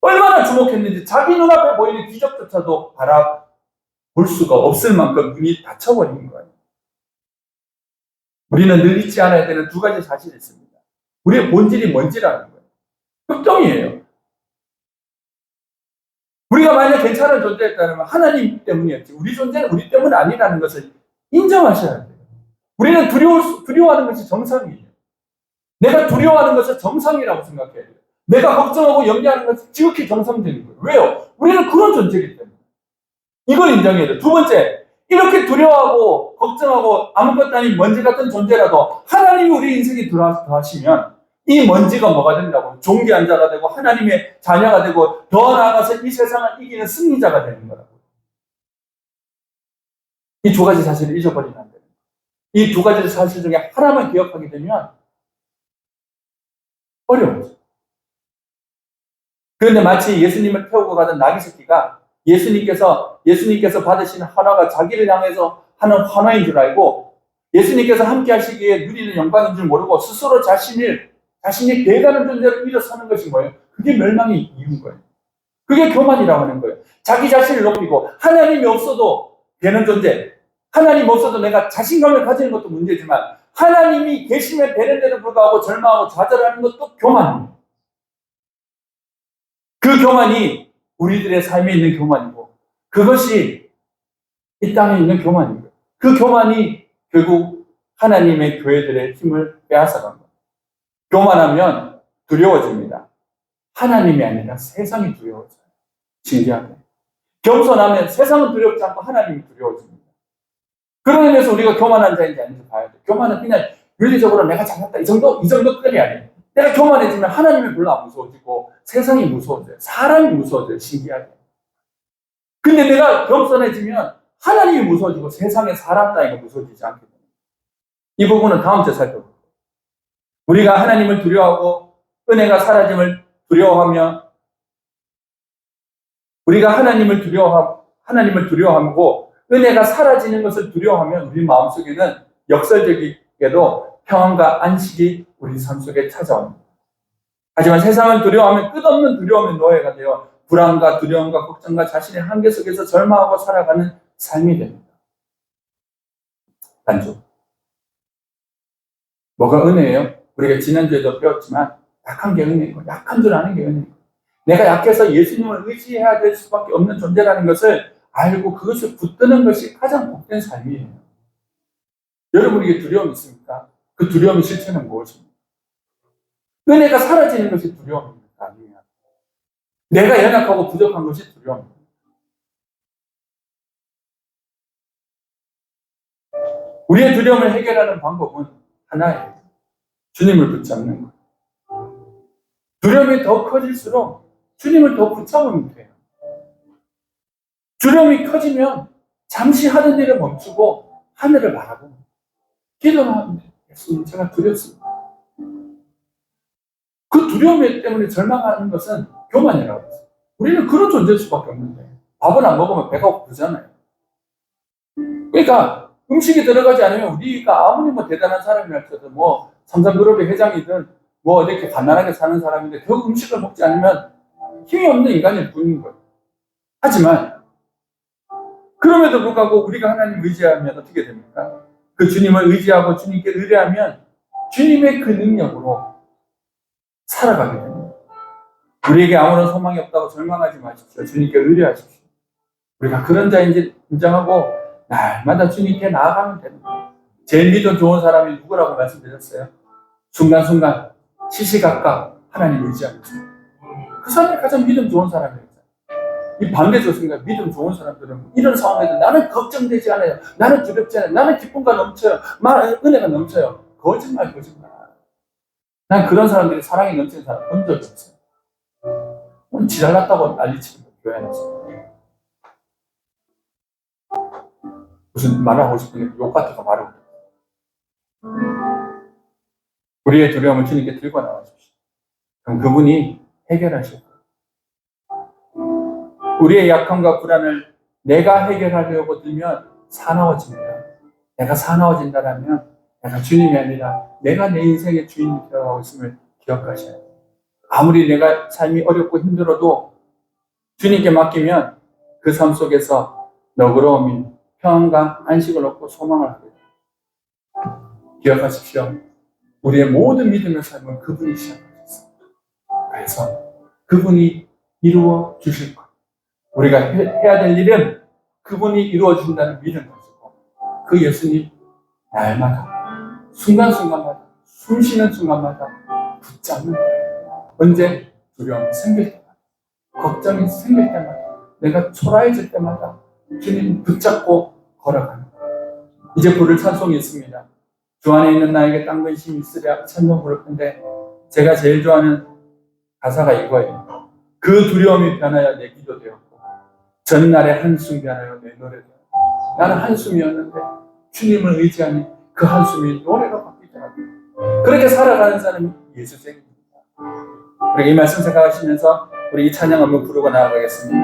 얼마나 주목했는지 자기 눈앞에 보이는 기적조차도 바라볼 수가 없을 만큼 눈이 닫혀버린 거예요. 우리는 늘 잊지 않아야 되는 두 가지 사실이 있습니다. 우리의 본질이 뭔지라는 거예요. 흑동이에요. 우리가 만약 괜찮은 존재였다면 하나님 때문이었지 우리 존재는 우리 때문 아니라는 것을 인정하셔야 돼요. 우리는 두려워하는 것이 정상이에요. 내가 두려워하는 것은 정상이라고 생각해야 돼요. 내가 걱정하고 염려하는 것은 지극히 정상적인 거예요. 왜요? 우리는 그런 존재이기 때문에. 이걸 인정해야 돼요. 두 번째, 이렇게 두려워하고 걱정하고 아무것도 아닌 먼지 같은 존재라도 하나님이 우리 인생에 들어가시면 이 먼지가 뭐가 된다고? 존귀한 자가 되고 하나님의 자녀가 되고 더 나아가서 이 세상을 이기는 승리자가 되는 거라고요. 이 두 가지 사실을 잊어버리면 안 돼요. 이 두 가지 사실 중에 하나만 기억하게 되면 어려워요. 그런데 마치 예수님을 태우고 가던 나귀 새끼가 예수님께서 받으시는 환화가 자기를 향해서 하는 환화인 줄 알고 예수님께서 함께 하시기에 누리는 영광인 줄 모르고 스스로 자신이 대단한 존재로 일어서는 것이 뭐예요? 그게 멸망의 이유인 거예요. 그게 교만이라고 하는 거예요. 자기 자신을 높이고 하나님이 없어도 되는 존재, 하나님 없어도 내가 자신감을 가지는 것도 문제지만 하나님이 계시면 되는 데도 불구하고 절망하고 좌절하는 것도 교만입니다. 그 교만이 우리들의 삶에 있는 교만이고 그것이 이 땅에 있는 교만입니다. 그 교만이 결국 하나님의 교회들의 힘을 빼앗아간 겁니다. 교만하면 두려워집니다. 하나님이 아니라 세상이 두려워져요. 신기하게. 겸손하면 세상은 두렵지 않고 하나님이 두려워집니다. 그런 의미에서 우리가 교만한 자인지 아닌지 봐야 돼요. 교만은 그냥 윤리적으로 내가 잘났다 이 정도까지 아니에요. 내가 교만해지면 하나님이 별로 안 무서워지고 세상이 무서워져요. 사람이 무서워져요. 신기하게. 근데 내가 겸손해지면 하나님이 무서워지고 세상에 사람 따위가 무서워지지 않게 됩니다. 이 부분은 다음 주에 살펴볼게요. 우리가 하나님을 두려워하고 은혜가 사라짐을 두려워하며 우리가 하나님을 두려워하고 은혜가 사라지는 것을 두려워하면 우리 마음속에는 역설적이게도 평안과 안식이 우리 삶 속에 찾아옵니다. 하지만 세상을 두려워하면 끝없는 두려움의 노예가 되어 불안과 두려움과 걱정과 자신의 한계 속에서 절망하고 살아가는 삶이 됩니다. 단조. 뭐가 은혜예요? 우리가 지난주에도 배웠지만 약한 게 은혜이고 약한 줄 아는 게 은혜이고 내가 약해서 예수님을 의지해야 될 수밖에 없는 존재라는 것을 알고 그것을 붙드는 것이 가장 복된 삶이에요. 여러분에게 두려움이 있습니까? 그 두려움의 실체는 무엇입니까? 은혜가 사라지는 것이 두려움입니까? 아니면 내가 연약하고 부족한 것이 두려움입니다. 우리의 두려움을 해결하는 방법은 하나예요. 주님을 붙잡는 것. 두려움이 더 커질수록 주님을 더 붙잡으면 돼요. 두려움이 커지면 잠시 하는 일을 멈추고 하늘을 바라보고 기도를 하면 돼요. 예수님, 제가 두렵습니다. 그 두려움 때문에 절망하는 것은 교만이라고 했어요. 우리는 그런 존재일 수밖에 없는데 밥을 안 먹으면 배가 고프잖아요. 그러니까 음식이 들어가지 않으면 우리가 아무리 대단한 사람이라 해도 삼성그룹의 회장이든 이렇게 가난하게 사는 사람인데 결국 음식을 먹지 않으면 힘이 없는 인간일 뿐인 거예요. 하지만 그럼에도 불구하고 우리가 하나님을 의지하면 어떻게 됩니까? 그 주님을 의지하고 주님께 의뢰하면 주님의 그 능력으로 살아가게 됩니다. 우리에게 아무런 소망이 없다고 절망하지 마십시오. 주님께 의뢰하십시오. 우리가 그런 자인지 인정하고 날마다 주님께 나아가면 됩니다. 제일 믿음 좋은 사람이 누구라고 말씀드렸어요? 순간순간 시시각각 하나님을 의지하고 있습니다. 그 사람이 가장 믿음 좋은 사람이에요. 이 반대적인 믿음 좋은 사람들은 이런 상황에서 나는 걱정되지 않아요. 나는 두렵지 않아요. 나는 기쁨과 넘쳐요. 은혜가 넘쳐요. 거짓말. 난 그런 사람들이 사랑이 넘치는 사람 본 적이 없어요. 오늘 지랄났다고 난리치는 거예요. 교회 안에서. 무슨 말하고 싶은데 욕 같은 거 말하고. 우리의 두려움을 주님께 들고 나와주십시오. 그럼 그분이 해결하실 거예요. 우리의 약함과 불안을 내가 해결하려고 들면 사나워집니다. 내가 사나워진다면 내가 주님이 아니라 내가 내 인생의 주인이 되어가고 있음을 기억하셔야 돼요. 아무리 내가 삶이 어렵고 힘들어도 주님께 맡기면 그 삶 속에서 너그러움이 평안과 안식을 얻고 소망을 하게 돼요. 기억하십시오. 우리의 모든 믿음의 삶은 그분이 시작하셨습니다. 그래서 그분이 이루어 주실 것. 우리가 해야 될 일은 그분이 이루어 준다는 믿음 가지고 그 예수님 날마다 순간순간마다 숨 쉬는 순간마다 붙잡는 거예요. 언제? 두려움이 생길 때마다, 걱정이 생길 때마다, 내가 초라해질 때마다 주님 붙잡고 걸어가는 거예요. 이제 부를 찬송이 있습니다. 주 안에 있는 나에게 딴 근심이 있으랴 찬송 부를 텐데 제가 제일 좋아하는 가사가 이거예요. 그 두려움이 변하여 내 기도 되었고 전날의 한숨 변하여 내 노래 되었고 나는 한숨이었는데 주님을 의지하니 그 한숨이 노래로 바뀌더라고요. 그렇게 살아가는 사람이 예수쟁입니다. 우리 이 말씀 생각하시면서 우리 이 찬양 한번 부르고 나아가겠습니다.